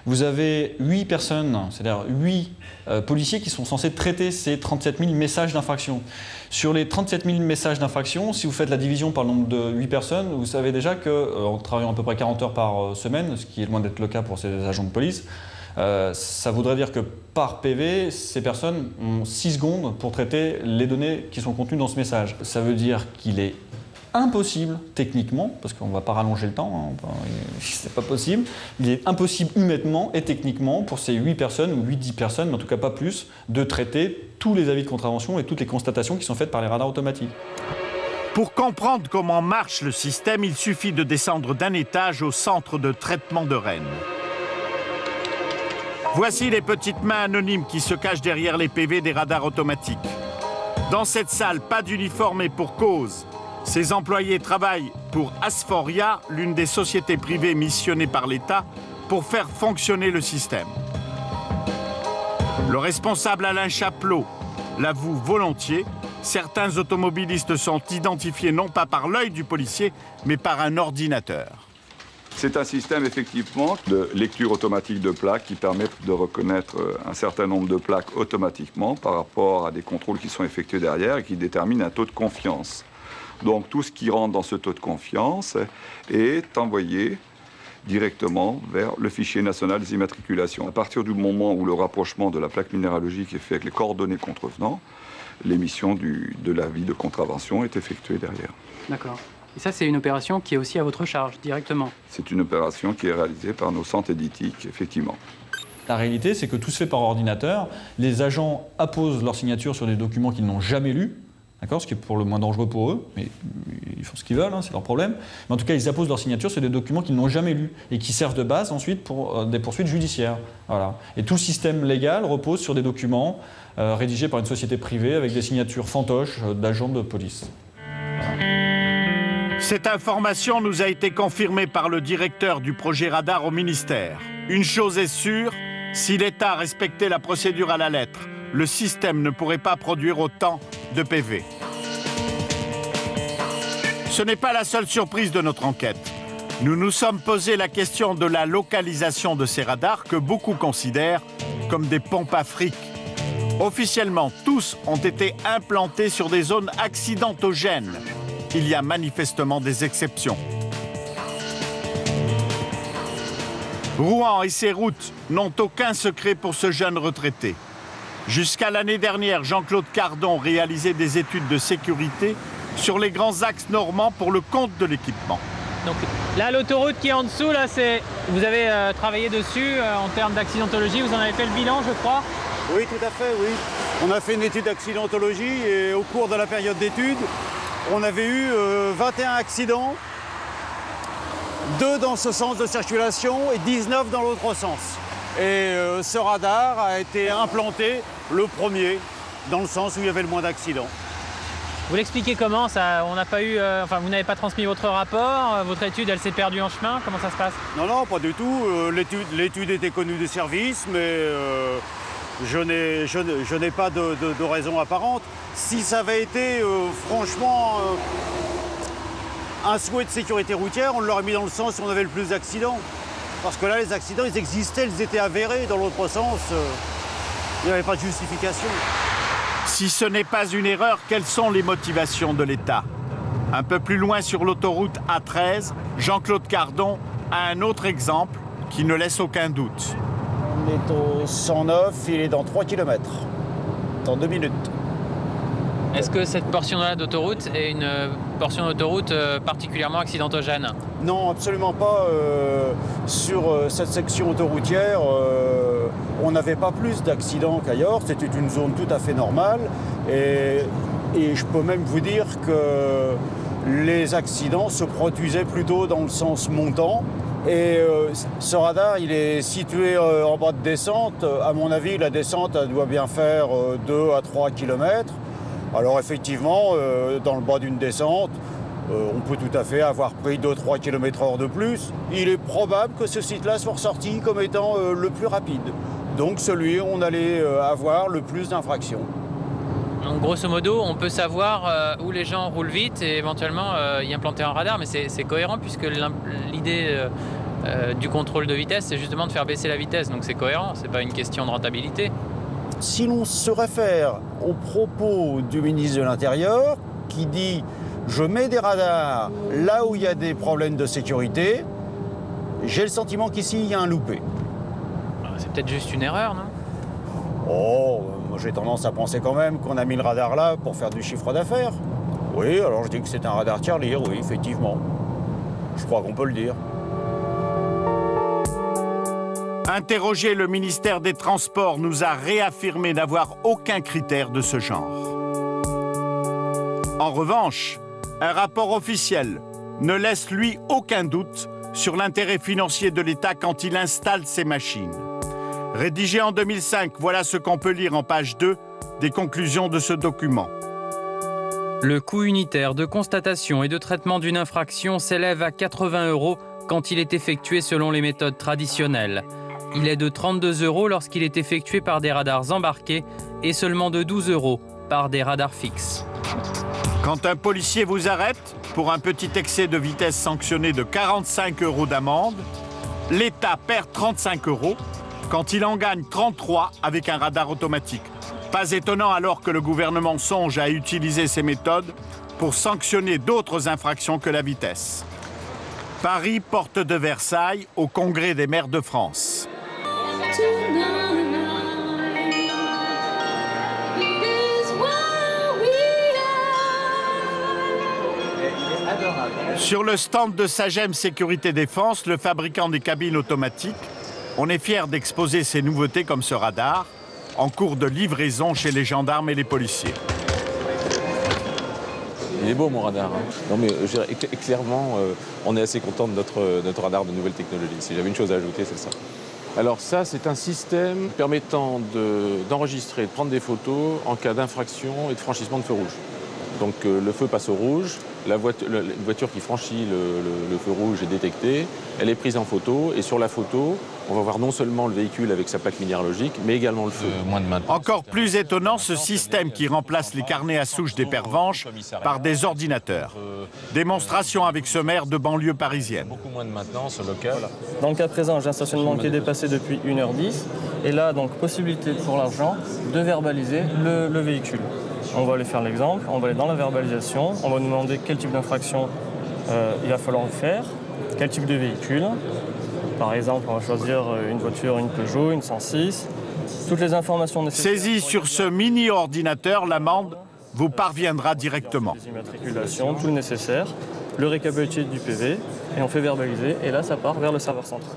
Vous avez 8 personnes, c'est-à-dire 8 policiers qui sont censés traiter ces 37 000 messages d'infraction. Sur les 37 000 messages d'infraction, si vous faites la division par le nombre de 8 personnes, vous savez déjà qu'en travaillant à peu près 40 heures par semaine, ce qui est loin d'être le cas pour ces agents de police, ça voudrait dire que par PV, ces personnes ont 6 secondes pour traiter les données qui sont contenues dans ce message. Ça veut dire qu'il est impossible techniquement, parce qu'on ne va pas rallonger le temps, hein, c'est pas possible, il est impossible humainement et techniquement pour ces 8 personnes, ou 8-10 personnes, mais en tout cas pas plus, de traiter tous les avis de contravention et toutes les constatations qui sont faites par les radars automatiques. Pour comprendre comment marche le système, il suffit de descendre d'un étage au centre de traitement de Rennes. Voici les petites mains anonymes qui se cachent derrière les PV des radars automatiques. Dans cette salle, pas d'uniforme et pour cause. Ces employés travaillent pour Asphoria, l'une des sociétés privées missionnées par l'État, pour faire fonctionner le système. Le responsable Alain Chaplot l'avoue volontiers, certains automobilistes sont identifiés non pas par l'œil du policier, mais par un ordinateur. C'est un système effectivement de lecture automatique de plaques qui permet de reconnaître un certain nombre de plaques automatiquement par rapport à des contrôles qui sont effectués derrière et qui déterminent un taux de confiance. Donc tout ce qui rentre dans ce taux de confiance est envoyé directement vers le fichier national des immatriculations. À partir du moment où le rapprochement de la plaque minéralogique est fait avec les coordonnées contrevenants, l'émission de l'avis de contravention est effectuée derrière. D'accord. Et ça, c'est une opération qui est aussi à votre charge, directement? C'est une opération qui est réalisée par nos centres éditiques, effectivement. La réalité, c'est que tout se fait par ordinateur. Les agents apposent leur signature sur des documents qu'ils n'ont jamais lus, d'accord, ce qui est pour le moins dangereux pour eux, mais ils font ce qu'ils veulent, hein, c'est leur problème. Mais en tout cas, ils apposent leur signature sur des documents qu'ils n'ont jamais lus et qui servent de base ensuite pour des poursuites judiciaires. Voilà. Et tout le système légal repose sur des documents rédigés par une société privée avec des signatures fantoches d'agents de police. Voilà. Cette information nous a été confirmée par le directeur du projet radar au ministère. Une chose est sûre, si l'État respectait la procédure à la lettre, le système ne pourrait pas produire autant de PV. Ce n'est pas la seule surprise de notre enquête. Nous nous sommes posé la question de la localisation de ces radars que beaucoup considèrent comme des pompes à fric. Officiellement, tous ont été implantés sur des zones accidentogènes. Il y a manifestement des exceptions. Rouen et ses routes n'ont aucun secret pour ce jeune retraité. Jusqu'à l'année dernière, Jean-Claude Cardon réalisait des études de sécurité sur les grands axes normands pour le compte de l'équipement. Donc là, l'autoroute qui est en dessous, là, vous avez travaillé dessus en termes d'accidentologie. Vous en avez fait le bilan, je crois? Oui, tout à fait, oui. On a fait une étude d'accidentologie et au cours de la période d'études, on avait eu 21 accidents, 2 dans ce sens de circulation et 19 dans l'autre sens. Et ce radar a été implanté le premier dans le sens où il y avait le moins d'accidents. Vous l'expliquez comment ça? On n'a pas eu, enfin, vous n'avez pas transmis votre rapport, votre étude, elle s'est perdue en chemin. Comment ça se passe? Non, non, pas du tout. L'étude était connue des services, mais je n'ai pas de raison apparente. Si ça avait été franchement un souhait de sécurité routière, on l'aurait mis dans le sens où on avait le plus d'accidents. Parce que là, les accidents, ils existaient, ils étaient avérés. Dans l'autre sens, il n'y avait pas de justification. Si ce n'est pas une erreur, quelles sont les motivations de l'État? Un peu plus loin sur l'autoroute A13, Jean-Claude Cardon a un autre exemple qui ne laisse aucun doute. On est au 109, il est dans 3 km, dans 2 minutes. Est-ce que cette portion-là d'autoroute est une portion d'autoroute particulièrement accidentogène? Non, absolument pas. Sur cette section autoroutière, on n'avait pas plus d'accidents qu'ailleurs. C'était une zone tout à fait normale. Et je peux même vous dire que les accidents se produisaient plutôt dans le sens montant. Et ce radar, il est situé en bas de descente. À mon avis, la descente, elle doit bien faire 2 à 3 km. Alors effectivement, dans le bas d'une descente, on peut tout à fait avoir pris 2-3 km/h de plus. Il est probable que ce site-là soit ressorti comme étant le plus rapide. donc celui où on allait avoir le plus d'infractions. Donc grosso modo, on peut savoir où les gens roulent vite et éventuellement y implanter un radar, mais c'est cohérent puisque l'idée du contrôle de vitesse, c'est justement de faire baisser la vitesse, donc c'est cohérent, c'est pas une question de rentabilité. Si l'on se réfère aux propos du ministre de l'Intérieur qui dit « je mets des radars là où il y a des problèmes de sécurité », j'ai le sentiment qu'ici, il y a un loupé. C'est peut-être juste une erreur, non? Oh, moi j'ai tendance à penser quand même qu'on a mis le radar là pour faire du chiffre d'affaires. Oui, alors je dis que c'est un radar tirelire, oui, effectivement. Je crois qu'on peut le dire. Interrogé, le ministère des Transports nous a réaffirmé n'avoir aucun critère de ce genre. En revanche, un rapport officiel ne laisse lui aucun doute sur l'intérêt financier de l'État quand il installe ces machines. Rédigé en 2005, voilà ce qu'on peut lire en page 2 des conclusions de ce document. Le coût unitaire de constatation et de traitement d'une infraction s'élève à 80 € quand il est effectué selon les méthodes traditionnelles. Il est de 32 € lorsqu'il est effectué par des radars embarqués et seulement de 12 € par des radars fixes. Quand un policier vous arrête pour un petit excès de vitesse sanctionné de 45 € d'amende, l'État perd 35 € quand il en gagne 33 avec un radar automatique. Pas étonnant alors que le gouvernement songe à utiliser ces méthodes pour sanctionner d'autres infractions que la vitesse. Paris, porte de Versailles, au Congrès des maires de France. Sur le stand de Sagem Sécurité Défense, le fabricant des cabines automatiques, on est fier d'exposer ces nouveautés comme ce radar, en cours de livraison chez les gendarmes et les policiers. Il est beau mon radar. Hein. Non mais clairement, on est assez content de notre radar de nouvelle technologie. Si j'avais une chose à ajouter, c'est ça. Alors ça, c'est un système permettant d'enregistrer, de prendre des photos en cas d'infraction et de franchissement de feu rouge. Donc le feu passe au rouge, une voiture qui franchit le feu rouge est détectée, elle est prise en photo et sur la photo, on va voir non seulement le véhicule avec sa plaque minéralogique, mais également le feu. Encore plus étonnant, ce système qui remplace les carnets à souche des pervenches par des ordinateurs. Démonstration avec ce maire de banlieue parisienne. Beaucoup moins de maintenance locale. Dans le cas présent, j'ai un stationnement qui est dépassé depuis 1h10. Et là, donc, possibilité pour l'agent de verbaliser le véhicule. On va aller faire l'exemple, on va aller dans la verbalisation, on va nous demander quel type d'infraction il va falloir faire, quel type de véhicule. Par exemple, on va choisir une voiture, une Peugeot, une 106. Toutes les informations nécessaires. Saisie sur ce mini-ordinateur, l'amende vous parviendra directement. Les immatriculations, tout le nécessaire, le récapitulatif du PV, et on fait verbaliser, et là ça part vers le serveur central.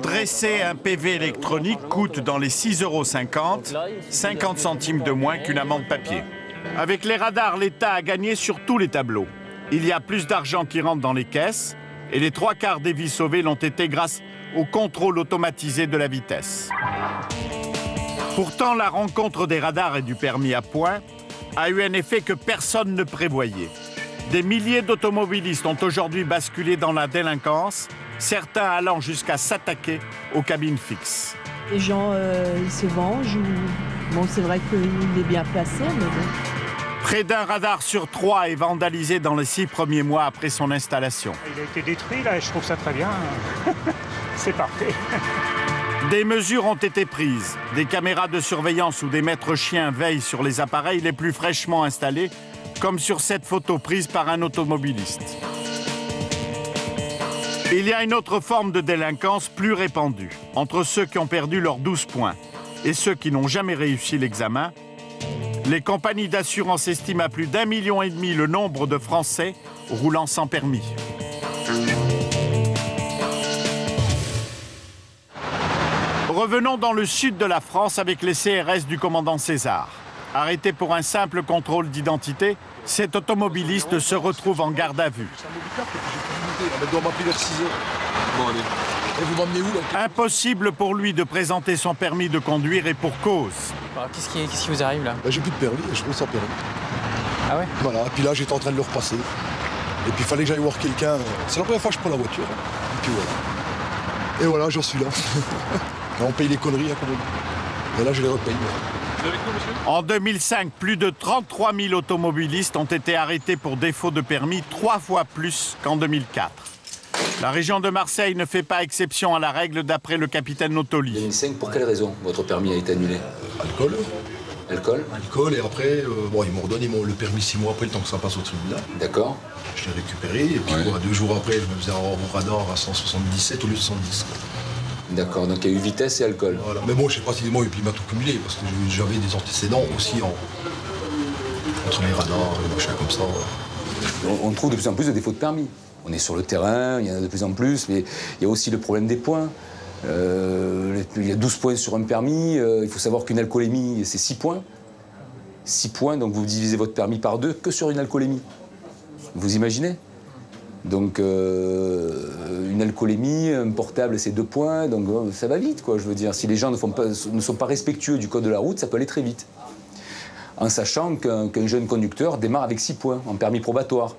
Dresser un PV électronique coûte dans les 6,50 €, 50 centimes de moins qu'une amende papier. Avec les radars, l'État a gagné sur tous les tableaux. Il y a plus d'argent qui rentre dans les caisses, et les 3/4 des vies sauvées l'ont été grâce au contrôle automatisé de la vitesse. Pourtant, la rencontre des radars et du permis à points a eu un effet que personne ne prévoyait. Des milliers d'automobilistes ont aujourd'hui basculé dans la délinquance, certains allant jusqu'à s'attaquer aux cabines fixes. Les gens, ils se vengent. Bon, c'est vrai qu'il est bien placé, mais bon. Près d'un radar sur 3 est vandalisé dans les 6 premiers mois après son installation. Il a été détruit, là, et je trouve ça très bien. C'est parfait. Des mesures ont été prises. Des caméras de surveillance ou des maîtres chiens veillent sur les appareils les plus fraîchement installés, comme sur cette photo prise par un automobiliste. Il y a une autre forme de délinquance plus répandue. Entre ceux qui ont perdu leurs 12 points et ceux qui n'ont jamais réussi l'examen, les compagnies d'assurance estiment à plus d'1,5 million le nombre de Français roulant sans permis. Revenons dans le sud de la France avec les CRS du commandant César. Arrêté pour un simple contrôle d'identité, cet automobiliste se retrouve en garde à vue. Impossible pour lui de présenter son permis de conduire et pour cause. Qu'est-ce qui vous arrive là? J'ai plus de permis, je roule sans permis. Ah ouais? Voilà, et puis là j'étais en train de le repasser. Et puis il fallait que j'aille voir quelqu'un. C'est la première fois que je prends la voiture. Et puis voilà. Et voilà, j'en suis là. on paye les conneries à Colombie. Et là, je les repaye. En 2005, plus de 33 000 automobilistes ont été arrêtés pour défaut de permis, 3 fois plus qu'en 2004. La région de Marseille ne fait pas exception à la règle d'après le capitaine Notoli. 2005, pour quelle raison votre permis a été annulé? Alcool. Alcool? Alcool, et après, ils m'ont redonné le permis 6 mois après, le temps que ça passe au tribunal. D'accord. Je l'ai récupéré, et puis 2 jours après, je me faisais un radar à 177 au lieu de 110. D'accord, donc il y a eu vitesse et alcool. Voilà. Mais bon, je sais pas si moi, et puis il m'a tout cumulé, parce que j'avais des antécédents aussi entre les radars, les machins comme ça. On trouve de plus en plus de défauts de permis. On est sur le terrain, il y en a de plus en plus, mais il y a aussi le problème des points. Il y a 12 points sur un permis, il faut savoir qu'une alcoolémie, c'est 6 points. 6 points, donc vous divisez votre permis par 2 que sur une alcoolémie. Vous imaginez? Donc une alcoolémie, un portable, c'est 2 points, donc ça va vite, quoi, je veux dire. Si les gens ne sont pas respectueux du code de la route, ça peut aller très vite. En sachant qu'un jeune conducteur démarre avec 6 points en permis probatoire.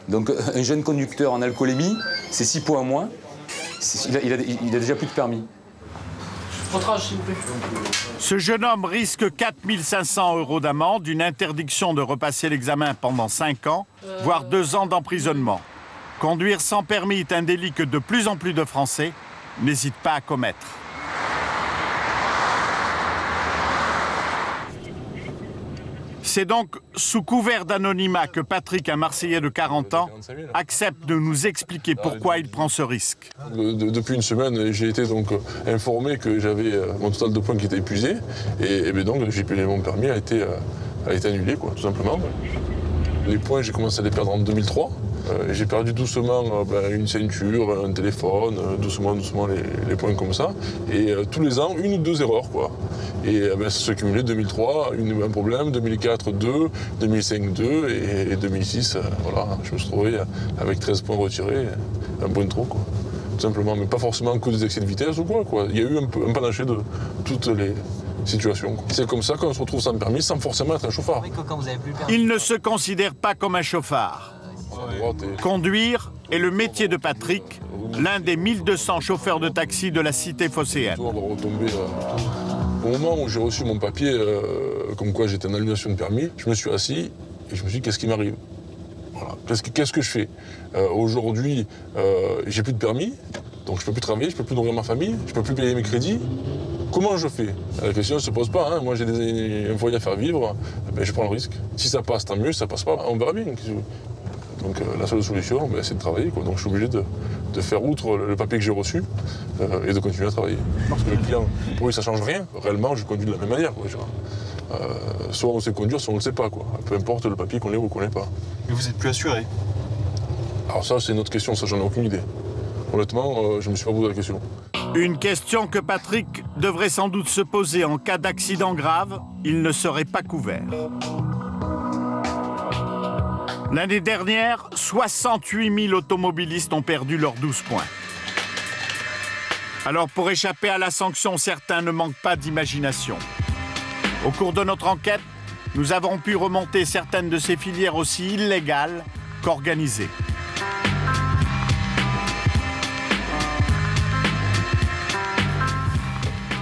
Donc un jeune conducteur en alcoolémie, c'est 6 points en moins, il a déjà plus de permis. Votre âge, s'il vous plaît. Ce jeune homme risque 4 500 € d'amende, une interdiction de repasser l'examen pendant 5 ans, voire 2 ans d'emprisonnement. Conduire sans permis est un délit que de plus en plus de Français n'hésitent pas à commettre. C'est donc sous couvert d'anonymat que Patrick, un Marseillais de 40 ans, accepte de nous expliquer pourquoi il prend ce risque. Depuis une semaine, j'ai été donc informé que j'avais mon total de points qui était épuisé. Et bien donc, mon permis a été annulé, quoi, tout simplement. Les points, j'ai commencé à les perdre en 2003. J'ai perdu doucement une ceinture, un téléphone, doucement les points comme ça. Et tous les ans, 1 ou 2 erreurs, quoi. Et ça se cumulait 2003, un problème, 2004, 2, 2005, 2, et 2006, voilà, je me suis trouvé avec 13 points retirés, un point de trop, quoi. Tout simplement, mais pas forcément que des excès de vitesse ou quoi. Il y a eu un panaché de toutes les situations. C'est comme ça qu'on se retrouve sans permis, sans forcément être un chauffard. Il ne se considère pas comme un chauffard. Conduire est le métier de Patrick, l'un des 1200 chauffeurs de taxi de la cité phocéenne. Au moment où j'ai reçu mon papier, comme quoi j'étais en annulation de permis, je me suis assis et je me suis dit qu'est-ce qui m'arrive? Voilà. Qu'est-ce que je fais? Aujourd'hui, j'ai plus de permis, donc je peux plus travailler, je peux plus nourrir ma famille, je peux plus payer mes crédits. Comment je fais? La question ne se pose pas, hein. Moi j'ai un foyer à faire vivre, je prends le risque. Si ça passe, tant mieux, si ça passe pas, on verra bien. Donc la seule solution, c'est de travailler, quoi. Donc je suis obligé de faire outre le papier que j'ai reçu et de continuer à travailler. Parce que le client, pour lui, ça ne change rien. Réellement, je conduis de la même manière, quoi. Soit on sait conduire, soit on ne le sait pas, quoi. Peu importe le papier qu'on l'ait ou qu'on l'ait pas. Mais vous n'êtes plus assuré? Alors ça, c'est une autre question, ça j'en ai aucune idée. Honnêtement, je ne me suis pas posé la question. Une question que Patrick devrait sans doute se poser en cas d'accident grave, il ne serait pas couvert. L'année dernière, 68 000 automobilistes ont perdu leurs 12 points. Alors pour échapper à la sanction, certains ne manquent pas d'imagination. Au cours de notre enquête, nous avons pu remonter certaines de ces filières aussi illégales qu'organisées.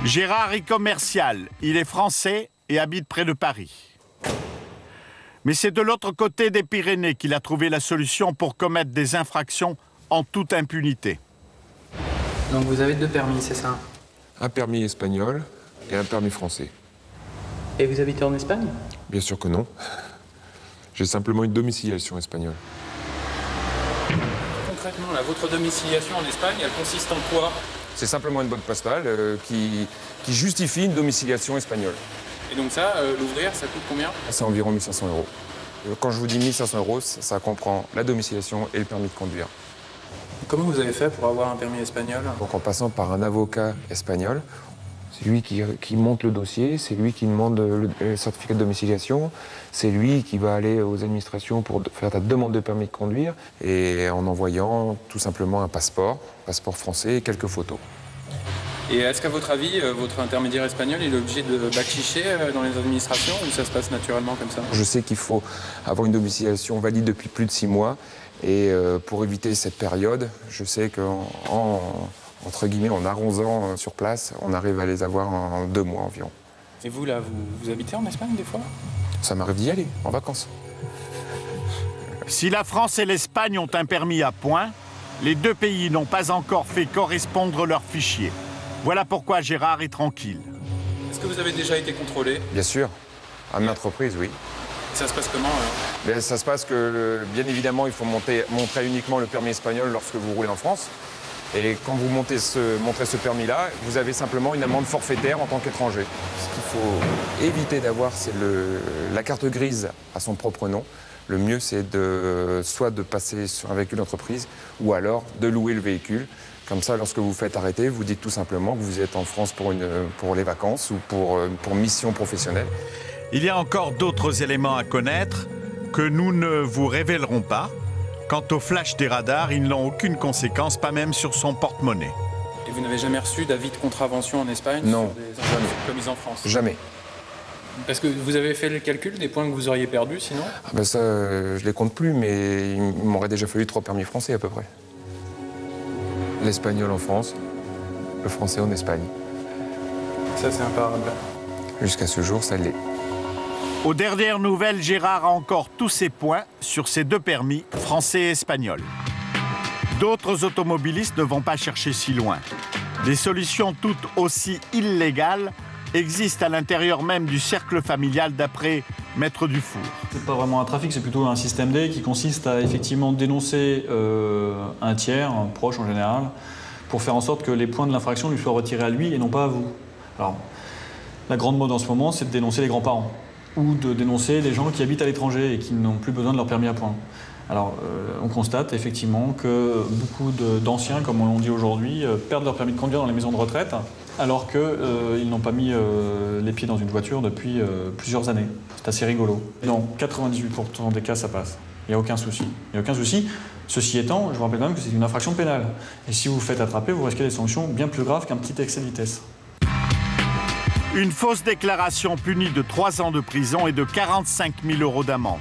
Gérard est commercial, il est français et habite près de Paris. Mais c'est de l'autre côté des Pyrénées qu'il a trouvé la solution pour commettre des infractions en toute impunité. Donc vous avez 2 permis, c'est ça? Un permis espagnol et un permis français. Et vous habitez en Espagne? Bien sûr que non. J'ai simplement une domiciliation espagnole. Concrètement, là, votre domiciliation en Espagne, elle consiste en quoi? C'est simplement une boîte postale qui justifie une domiciliation espagnole. Et donc ça, l'ouvrir, ça coûte combien? C'est environ 1 500 €. Quand je vous dis 1 500 €, ça comprend la domiciliation et le permis de conduire. Comment vous avez fait pour avoir un permis espagnol? Donc en passant par un avocat espagnol, c'est lui qui monte le dossier, c'est lui qui demande le certificat de domiciliation, c'est lui qui va aller aux administrations pour faire ta demande de permis de conduire et en envoyant tout simplement un passeport français et quelques photos. Et est-ce qu'à votre avis, votre intermédiaire espagnol il est obligé de backchicher dans les administrations ou ça se passe naturellement comme ça? Je sais qu'il faut avoir une domiciliation valide depuis plus de 6 mois et pour éviter cette période, je sais qu'en Entre guillemets, en arrosant sur place, on arrive à les avoir en 2 mois environ. Et vous, là, vous habitez en Espagne des fois? Ça m'arrive d'y aller, en vacances. Si la France et l'Espagne ont un permis à points, les 2 pays n'ont pas encore fait correspondre leurs fichiers. Voilà pourquoi Gérard est tranquille. Est-ce que vous avez déjà été contrôlé? Bien sûr, à maintes reprises, oui. Ça se passe comment alors? Ça se passe que, bien évidemment, il faut montrer uniquement le permis espagnol lorsque vous roulez en France. Et quand vous montrez ce permis-là, vous avez simplement une amende forfaitaire en tant qu'étranger. Ce qu'il faut éviter d'avoir, c'est la carte grise à son propre nom. Le mieux, c'est soit de passer sur un véhicule d'entreprise ou alors de louer le véhicule. Comme ça, lorsque vous faites arrêter, vous dites tout simplement que vous êtes en France pour les vacances ou pour mission professionnelle. Il y a encore d'autres éléments à connaître que nous ne vous révélerons pas. Quant au flash des radars, ils n'ont aucune conséquence, pas même sur son porte-monnaie. Et vous n'avez jamais reçu d'avis de contravention en Espagne? Non, sur des infractions commises en France? Jamais. Parce que vous avez fait le calcul des points que vous auriez perdus, sinon? Ça, je les compte plus, mais il m'aurait déjà fallu 3 permis français à peu près. L'espagnol en France, le français en Espagne. Ça, c'est imparable. Jusqu'à ce jour, ça l'est. Aux dernières nouvelles, Gérard a encore tous ses points sur ses 2 permis, français et espagnol. D'autres automobilistes ne vont pas chercher si loin. Des solutions toutes aussi illégales existent à l'intérieur même du cercle familial d'après Maître Dufour. C'est pas vraiment un trafic, c'est plutôt un système D qui consiste à effectivement dénoncer un tiers, un proche en général, pour faire en sorte que les points de l'infraction lui soient retirés à lui et non pas à vous. Alors, la grande mode en ce moment, c'est de dénoncer les grands-parents ou de dénoncer les gens qui habitent à l'étranger et qui n'ont plus besoin de leur permis à points. Alors, on constate effectivement que beaucoup d'anciens, comme on dit aujourd'hui, perdent leur permis de conduire dans les maisons de retraite, alors qu'ils n'ont pas mis les pieds dans une voiture depuis plusieurs années. C'est assez rigolo. Dans 98% des cas, ça passe. Il n'y a aucun souci. Il n'y a aucun souci. Ceci étant, je vous rappelle quand même que c'est une infraction pénale. Et si vous vous faites attraper, vous risquez des sanctions bien plus graves qu'un petit excès de vitesse. Une fausse déclaration punie de 3 ans de prison et de 45 000 € d'amende.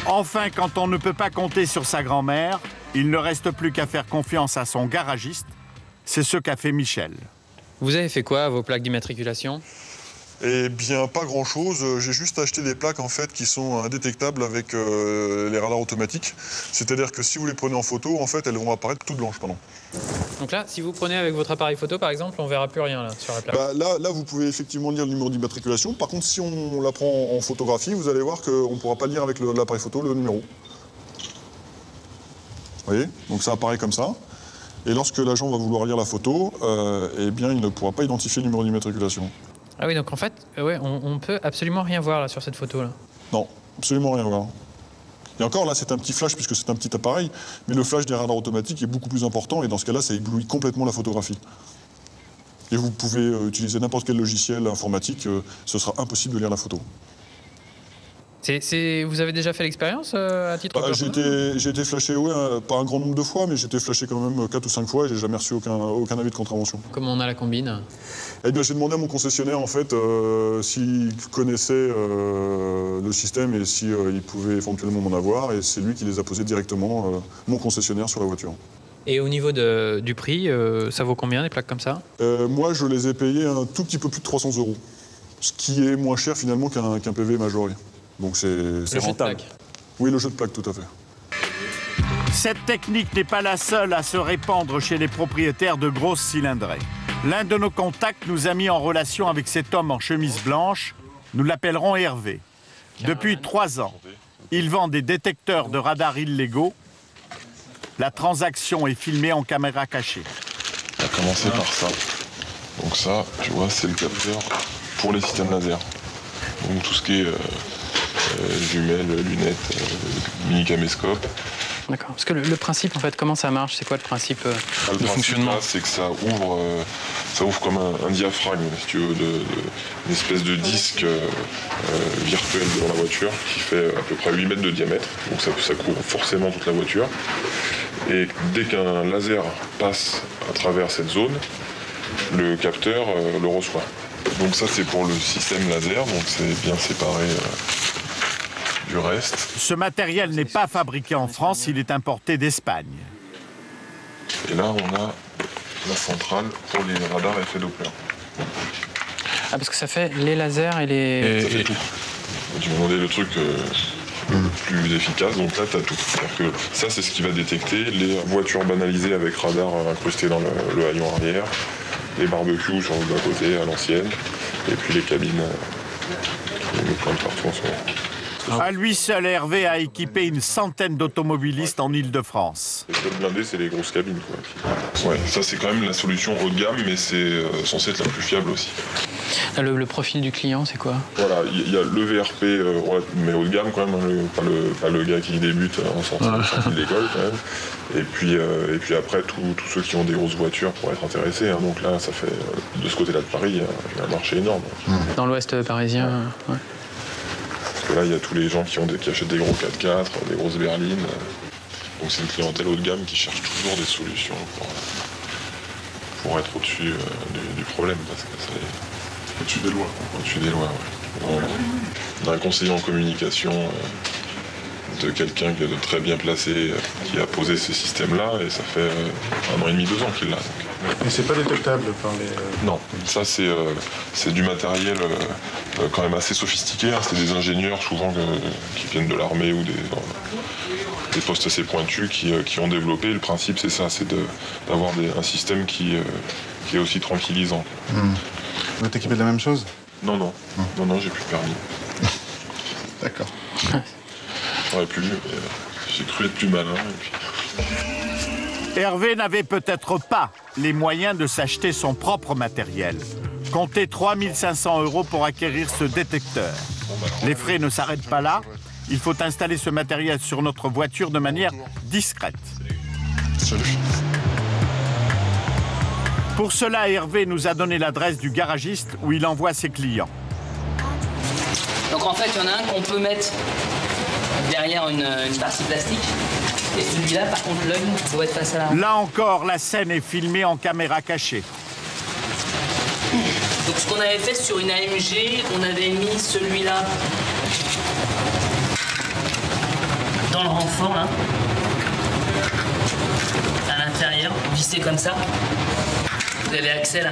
Enfin, quand on ne peut pas compter sur sa grand-mère, il ne reste plus qu'à faire confiance à son garagiste. C'est ce qu'a fait Michel. Vous avez fait quoi à vos plaques d'immatriculation? Eh bien, pas grand-chose. J'ai juste acheté des plaques en fait qui sont indétectables avec les radars automatiques. C'est-à-dire que si vous les prenez en photo, en fait, elles vont apparaître toutes blanches, pardon. Donc là, si vous prenez avec votre appareil photo, par exemple, on verra plus rien là, sur la plaque. Là, vous pouvez effectivement lire le numéro d'immatriculation. Par contre, si on la prend en photographie, vous allez voir qu'on ne pourra pas lire avec l'appareil photo le numéro. Vous voyez? Donc ça apparaît comme ça. Et lorsque l'agent va vouloir lire la photo, eh bien, il ne pourra pas identifier le numéro d'immatriculation. Ah oui, donc en fait, ouais, on peut absolument rien voir là sur cette photo là. Non, absolument rien voir. Et encore là, c'est un petit flash puisque c'est un petit appareil, mais le flash des radars automatiques est beaucoup plus important et dans ce cas-là, ça éblouit complètement la photographie. Et vous pouvez utiliser n'importe quel logiciel informatique, ce sera impossible de lire la photo. Vous avez déjà fait l'expérience à titre personnel? J'ai été flashé, ouais, pas un grand nombre de fois, mais j'ai été flashé quand même 4 ou 5 fois et j'ai jamais reçu aucun avis de contravention. Comment on a la combine? Eh bien, j'ai demandé à mon concessionnaire, en fait, s'il connaissait le système et s'il pouvait éventuellement m'en avoir, et c'est lui qui les a posés directement, mon concessionnaire, sur la voiture. Et au niveau du prix, ça vaut combien des plaques comme ça? Moi, je les ai payés un tout petit peu plus de 300 €, ce qui est moins cher finalement qu'un PV majoré. Donc c'est rentable. Oui, le jeu de plaques, tout à fait. Cette technique n'est pas la seule à se répandre chez les propriétaires de grosses cylindrées. L'un de nos contacts nous a mis en relation avec cet homme en chemise blanche. Nous l'appellerons Hervé. Depuis 3 ans, il vend des détecteurs de radars illégaux. La transaction est filmée en caméra cachée. On va commencer par ça. Donc ça, tu vois, c'est le capteur pour les systèmes laser. Donc tout ce qui est jumelles, lunettes, mini-caméscope. D'accord. Parce que le principe, en fait, comment ça marche? C'est quoi le principe de fonctionnement? C'est que ça ouvre comme un diaphragme, si tu veux, une espèce de disque virtuel devant la voiture qui fait à peu près 8 mètres de diamètre. Donc ça couvre forcément toute la voiture. Et dès qu'un laser passe à travers cette zone, le capteur le reçoit. Donc ça, c'est pour le système laser, donc c'est bien séparé du reste. Ce matériel n'est pas fabriqué en France, il est importé d'Espagne. Et là, on a la centrale pour les radars effet Doppler. Ah, parce que ça fait les lasers et les... Ça fait tout. Tu m'as demandé le truc le plus efficace, donc là, tu as tout. C'est-à-dire que ça, c'est ce qui va détecter les voitures banalisées avec radar incrusté dans le haillon arrière, les barbecues sur le bas-côté à l'ancienne, et puis les cabines qui nous pointent partout en ce moment. À lui seul, Hervé a équipé une centaine d'automobilistes en Île-de-France. Les clubs blindés, c'est les grosses cabines, quoi. Ouais, ça, c'est quand même la solution haut de gamme, mais c'est censé être la plus fiable aussi. Le profil du client, c'est quoi? Voilà, il y a le VRP, mais haut de gamme quand même, hein, pas le gars qui débute en sortie de l'école quand même. Et puis après, tous ceux qui ont des grosses voitures pour être intéressés. Hein, donc là, ça fait, de ce côté-là de Paris, il y a un marché énorme. Dans l'ouest parisien, ouais. Parce que là, il y a tous les gens qui achètent des gros 4x4, des grosses berlines. Donc c'est une clientèle haut de gamme qui cherche toujours des solutions pour être au-dessus du problème. Parce que c'est au-dessus des lois. Au-dessus des lois, oui. On a un conseiller en communication de quelqu'un de très bien placé qui a posé ce système-là et ça fait 1 an et demi, 2 ans qu'il l'a. Mais c'est pas détectable par les... Non, ça c'est du matériel quand même assez sophistiqué. Hein. C'est des ingénieurs souvent qui viennent de l'armée ou des postes assez pointus qui ont développé. Le principe c'est ça, c'est d'avoir un système qui est aussi tranquillisant. Vous êtes équipé de la même chose? Non, j'ai plus de permis. D'accord. J'aurais pu, mais j'ai cru être plus malin. Hervé n'avait peut-être pas les moyens de s'acheter son propre matériel. Comptez 3 500 € pour acquérir ce détecteur. Les frais ne s'arrêtent pas là. Il faut installer ce matériel sur notre voiture de manière discrète. Salut. Pour cela, Hervé nous a donné l'adresse du garagiste où il envoie ses clients. Donc en fait, il y en a un qu'on peut mettre derrière une partie plastique. Et celui-là, par contre, l'œil doit être face à la... Là encore, la scène est filmée en caméra cachée. Donc ce qu'on avait fait sur une AMG, on avait mis celui-là dans le renfort, là. À l'intérieur, vissé comme ça. Vous avez accès, là,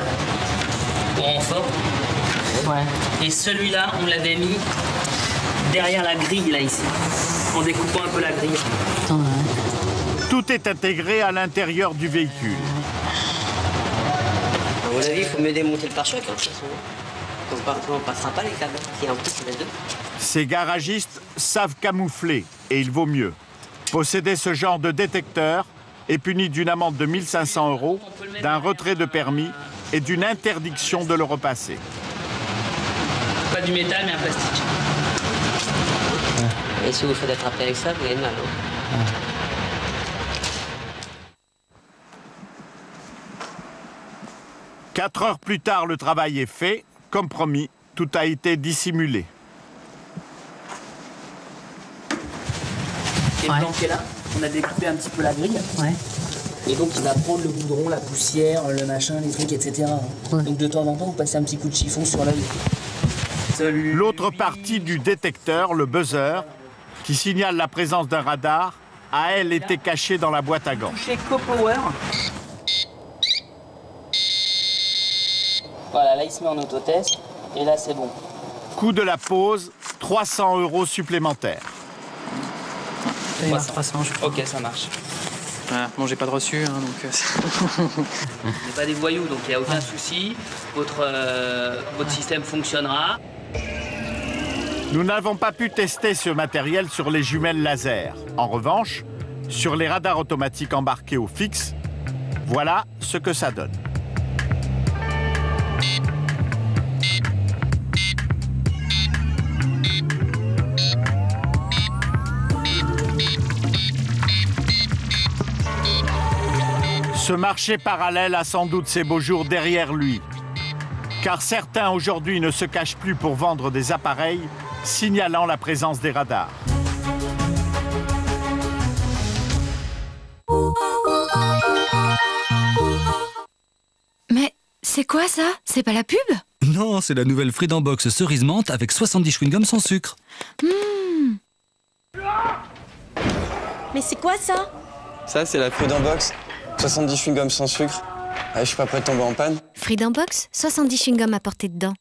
au renfort. Ouais. Et celui-là, on l'avait mis derrière la grille, là, ici, en découpant un peu la grille. Tout est intégré à l'intérieur du véhicule. À mon avis, il faut mieux démonter le pare-choc, hein, de toute façon. On ne passera pas les câbles qui en plus il y en a deux. Ces garagistes savent camoufler, et il vaut mieux. Posséder ce genre de détecteur est puni d'une amende de 1 500 €, d'un retrait de permis et d'une interdiction de le repasser. Pas du métal, mais un plastique. Et si vous faites attraper avec ça, vous avez mal. Hein. 4 heures plus tard, le travail est fait. Comme promis, tout a été dissimulé. Et le blanc qui est là, on a découpé un petit peu la grille. Ouais. Et donc il va prendre le goudron, la poussière, le machin, les trucs, etc. Ouais. Donc de temps en temps, vous passez un petit coup de chiffon sur l'œil. L'autre partie du détecteur, le buzzer, qui signale la présence d'un radar, a elle été cachée dans la boîte à gants. Chez CoPower. Voilà, là il se met en autotest et là c'est bon. Coût de la pause, 300 € supplémentaires. 300, je crois. Ok, ça marche. Voilà. Bon, j'ai pas de reçu, hein, donc... On n'est pas des voyous, donc il n'y a aucun souci. Votre système fonctionnera. Nous n'avons pas pu tester ce matériel sur les jumelles laser. En revanche, sur les radars automatiques embarqués au fixe, voilà ce que ça donne. Ce marché parallèle a sans doute ses beaux jours derrière lui. Car certains aujourd'hui ne se cachent plus pour vendre des appareils signalant la présence des radars. Mais c'est quoi ça? C'est pas la pub? Non, c'est la nouvelle Freedom Box cerise menthe avec 70 chewing-gums sans sucre. Mais c'est quoi ça? Ça, c'est la Freedom Box. 70 chewing-gums sans sucre. Je suis pas prêt de tomber en panne. Freedom Box, 70 chewing-gums à portée dedans.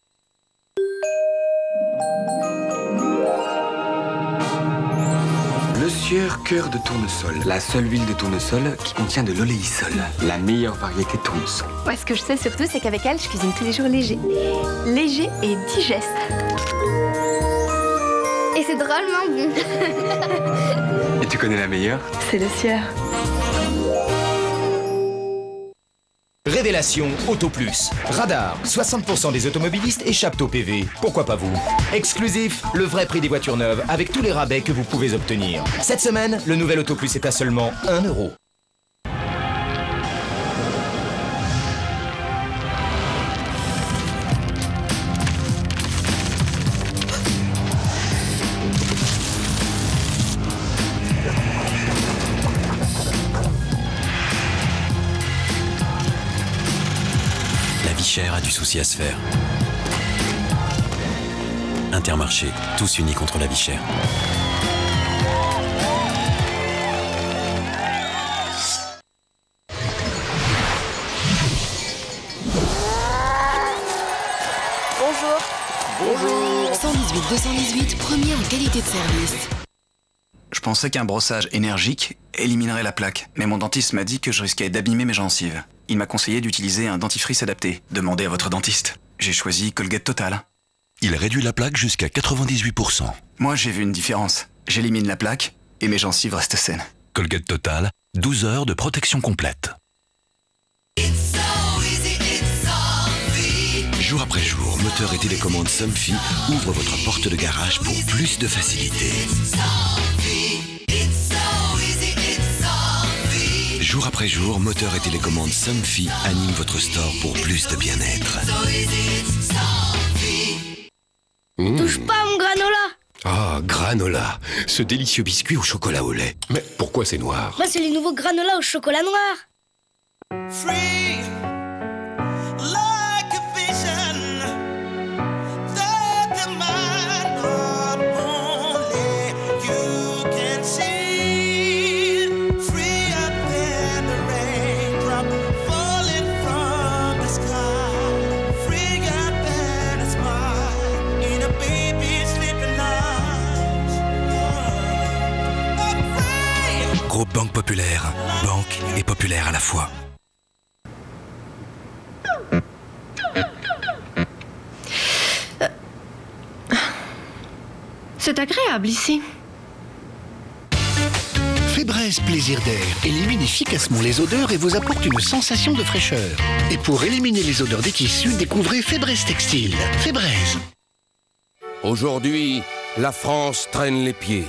Le Sieur Cœur de Tournesol, la seule huile de tournesol qui contient de l'oléisol, la meilleure variété de tournesol. Ouais, ce que je sais surtout, c'est qu'avec elle, je cuisine tous les jours léger. Léger et digeste. Et c'est drôlement bon. Et tu connais la meilleure? C'est le Sieur. Révélation Auto Plus. Radar, 60% des automobilistes échappent au PV. Pourquoi pas vous? Exclusif, le vrai prix des voitures neuves avec tous les rabais que vous pouvez obtenir. Cette semaine, le nouvel Auto Plus est à seulement 1 €. A du souci à se faire. Intermarché, tous unis contre la vie chère. Bonjour. Bonjour. 118 218, premier en qualité de service. Je pensais qu'un brossage énergique éliminerait la plaque, mais mon dentiste m'a dit que je risquais d'abîmer mes gencives. Il m'a conseillé d'utiliser un dentifrice adapté. Demandez à votre dentiste. J'ai choisi Colgate Total. Il réduit la plaque jusqu'à 98%. Moi, j'ai vu une différence. J'élimine la plaque et mes gencives restent saines. Colgate Total, 12 heures de protection complète. Jour après jour, moteur et télécommande Somfy ouvre votre porte de garage pour plus de facilité. Jour après jour, moteur et télécommande Somfy anime votre store pour plus de bien-être. Touche pas à mon granola. Ah, granola, ce délicieux biscuit au chocolat au lait. Mais pourquoi c'est noir? Moi, c'est les nouveaux granola au chocolat noir. Free, like a vision, that the mind of only you can see. Free up than the raindrop falling from the sky. Free up than a smile in a baby's sleeping eyes. I'm free. Groupe Banque Populaire, banque et populaire à la fois. C'est agréable ici. Fébreze Plaisir d'air élimine efficacement les odeurs et vous apporte une sensation de fraîcheur. Et pour éliminer les odeurs des tissus, découvrez Fébreze Textile. Fébreze. Aujourd'hui, la France traîne les pieds.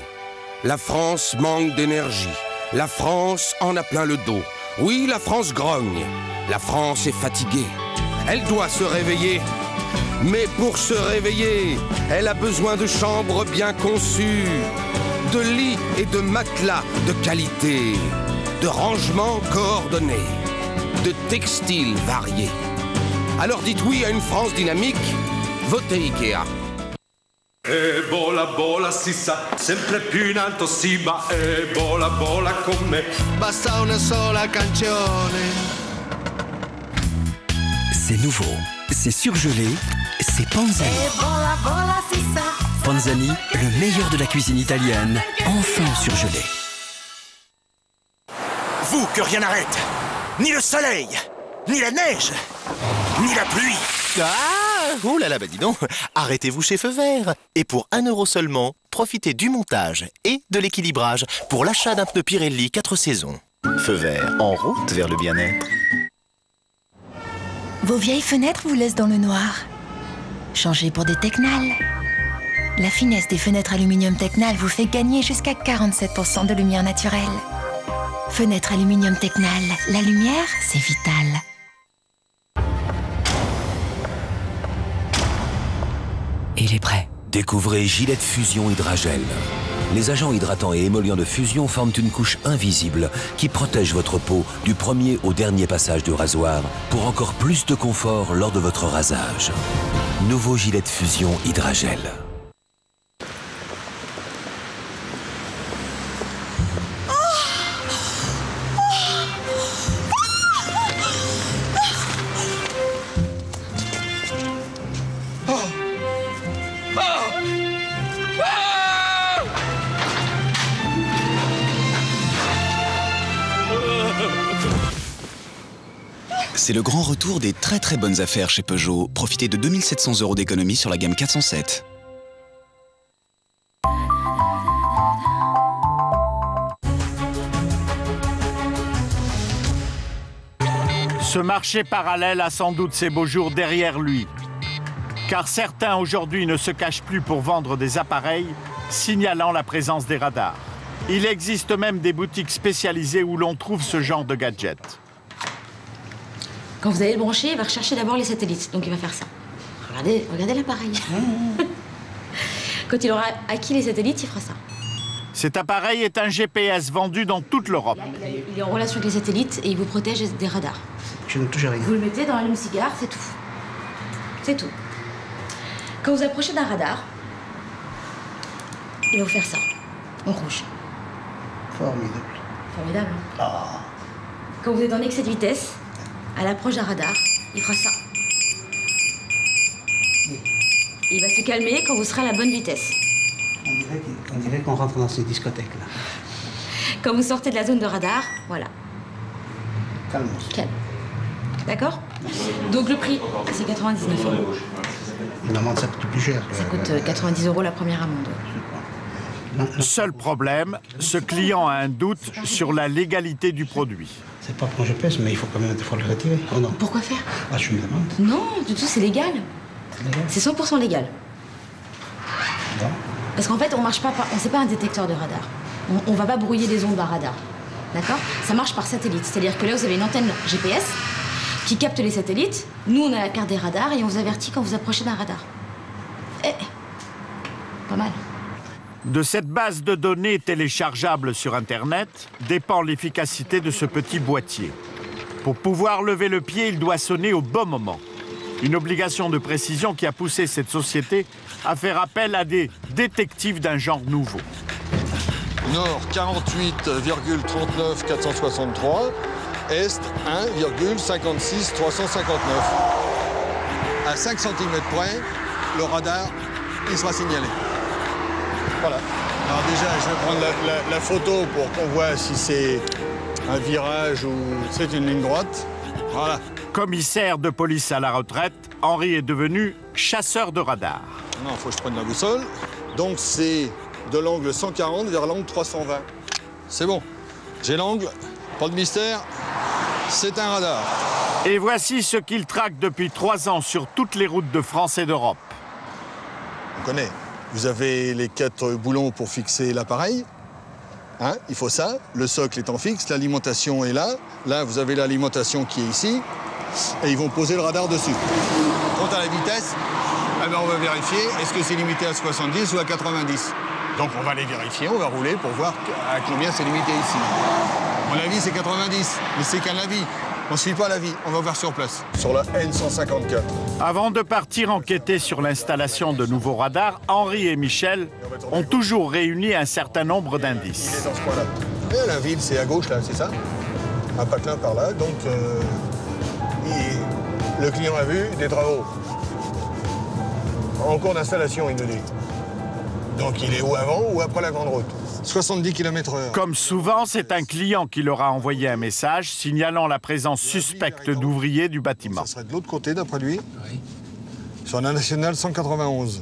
La France manque d'énergie. La France en a plein le dos. Oui, la France grogne. La France est fatiguée. Elle doit se réveiller. Mais pour se réveiller, elle a besoin de chambres bien conçues, de lits et de matelas de qualité, de rangements coordonnés, de textiles variés. Alors dites oui à une France dynamique, votez Ikea. E vola vola si sa, sempre più in alto si va, e vola vola con me. Basta una sola canzone. C'est nouveau, c'est surgelé, c'est Panzani. Panzani, le meilleur de la cuisine italienne, enfin surgelé. Vous que rien n'arrête, ni le soleil, ni la neige, ni la pluie. Ah, oh là là, bah dis donc, arrêtez-vous chez Feu Vert. Et pour 1 € seulement, profitez du montage et de l'équilibrage pour l'achat d'un pneu Pirelli 4 saisons. Feu Vert, en route vers le bien-être. Vos vieilles fenêtres vous laissent dans le noir. Changez pour des Tecnal. La finesse des fenêtres aluminium Tecnal vous fait gagner jusqu'à 47% de lumière naturelle. Fenêtres aluminium Tecnal, la lumière, c'est vital. Il est prêt. Découvrez Gillette Fusion Hydragel. Les agents hydratants et émollients de fusion forment une couche invisible qui protège votre peau du premier au dernier passage de rasoir pour encore plus de confort lors de votre rasage. Nouveau Gillette Fusion Hydragel. C'est le grand retour des très bonnes affaires chez Peugeot. Profitez de 2 700 € d'économie sur la gamme 407. Ce marché parallèle a sans doute ses beaux jours derrière lui. Car certains aujourd'hui ne se cachent plus pour vendre des appareils signalant la présence des radars. Il existe même des boutiques spécialisées où l'on trouve ce genre de gadgets. Quand vous allez le brancher, il va rechercher d'abord les satellites. Donc il va faire ça. Regardez l'appareil. Quand il aura acquis les satellites, il fera ça. Cet appareil est un GPS vendu dans toute l'Europe. Il est en relation avec les satellites et il vous protège des radars. Je ne touche rien. Vous le mettez dans l'allume-cigare, c'est tout. C'est tout. Quand vous approchez d'un radar, il va vous faire ça, en rouge. Formidable. Formidable. Quand vous êtes en excès de vitesse, à l'approche d'un radar, il fera ça. Et il va se calmer quand vous serez à la bonne vitesse. On dirait qu'on rentre dans une discothèque, là. Quand vous sortez de la zone de radar, voilà. Calme. Calme. D'accord? Donc le prix, c'est 99 €. Une amende, ça coûte plus cher. Ça coûte 90 € la première amende. Seul problème, ce client a un doute sur la légalité du produit. C'est pas pour GPS, mais il faut quand même des fois le retirer. Oh non. Pourquoi faire? Ah, je me demande. Non, du tout, c'est légal. C'est 100% légal. Bon. Parce qu'en fait, on marche pas, c'est pas un détecteur de radar. On va pas brouiller les ondes d'un radar. D'accord? Ça marche par satellite. C'est-à-dire que là, vous avez une antenne GPS qui capte les satellites. Nous, on a la carte des radars et on vous avertit quand vous approchez d'un radar. Pas mal. De cette base de données téléchargeable sur Internet dépend l'efficacité de ce petit boîtier. Pour pouvoir lever le pied, il doit sonner au bon moment. Une obligation de précision qui a poussé cette société à faire appel à des détectives d'un genre nouveau. Nord 48,39 463, Est 1,56 359. À 5 cm près, le radar, il sera signalé. Voilà. Alors déjà, je vais prendre la photo pour qu'on voit si c'est un virage ou c'est une ligne droite. Voilà. Commissaire de police à la retraite, Henri est devenu chasseur de radar. Non, il faut que je prenne la boussole. Donc c'est de l'angle 140 vers l'angle 320. C'est bon. J'ai l'angle, pas de mystère, c'est un radar. Et voici ce qu'il traque depuis 3 ans sur toutes les routes de France et d'Europe. On connaît. Vous avez les 4 boulons pour fixer l'appareil. Hein, il faut ça. Le socle étant fixe, l'alimentation est là. Là, vous avez l'alimentation qui est ici. Et ils vont poser le radar dessus. Quant à la vitesse, eh ben on va vérifier, est-ce que c'est limité à 70 ou à 90? Donc on va les vérifier, on va rouler pour voir à combien c'est limité ici. Mon avis, c'est 90, mais c'est qu'un avis. On ne suit pas l'avis, on va voir sur place, sur la N154. Avant de partir enquêter sur l'installation de nouveaux radars, Henri et Michel ont toujours réuni un certain nombre d'indices. Il est dans ce coin-là. Et la ville, c'est à gauche, là, c'est ça? Un patelin par là, donc le client a vu des travaux. En cours d'installation, il nous dit. Donc il est ou avant ou après la grande route. 70 km/h. Comme souvent, c'est un client qui leur a envoyé un message signalant la présence suspecte d'ouvriers du bâtiment. Ça serait de l'autre côté, d'après lui. Oui. Sur la nationale 191.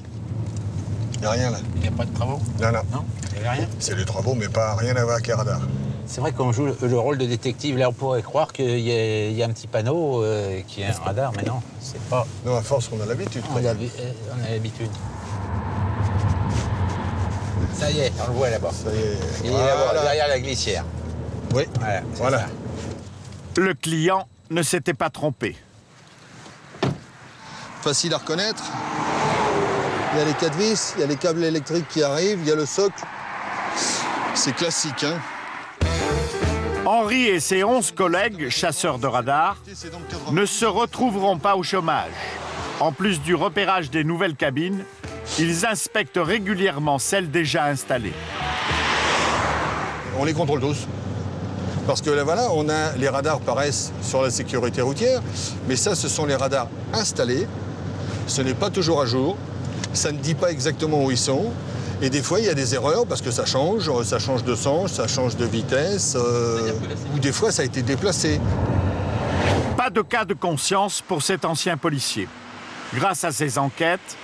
Il n'y a rien là. Il n'y a pas de travaux? Non. Non, il n'y a rien? C'est des travaux, mais pas rien à voir avec les radars. C'est vrai qu'on joue le rôle de détective. Là, on pourrait croire qu'il y a un petit panneau qui est un radar, mais non, c'est pas... Non, à force, on a l'habitude. On a l'habitude. Ça y est, on le voit là-bas. Ça y est. Il est là-bas, derrière la glissière. Oui, voilà. Le client ne s'était pas trompé. Facile à reconnaître. Il y a les 4 vis, il y a les câbles électriques qui arrivent, il y a le socle. C'est classique, hein. Henri et ses 11 collègues, chasseurs de radars, ne se retrouveront pas au chômage. En plus du repérage des nouvelles cabines, ils inspectent régulièrement celles déjà installées. On les contrôle tous. Parce que là, voilà, les radars paraissent sur la sécurité routière, mais ça, ce sont les radars installés. Ce n'est pas toujours à jour. Ça ne dit pas exactement où ils sont. Et des fois, il y a des erreurs parce que ça change de sens, ça change de vitesse, ou des fois, ça a été déplacé. Pas de cas de conscience pour cet ancien policier. Grâce à ses enquêtes,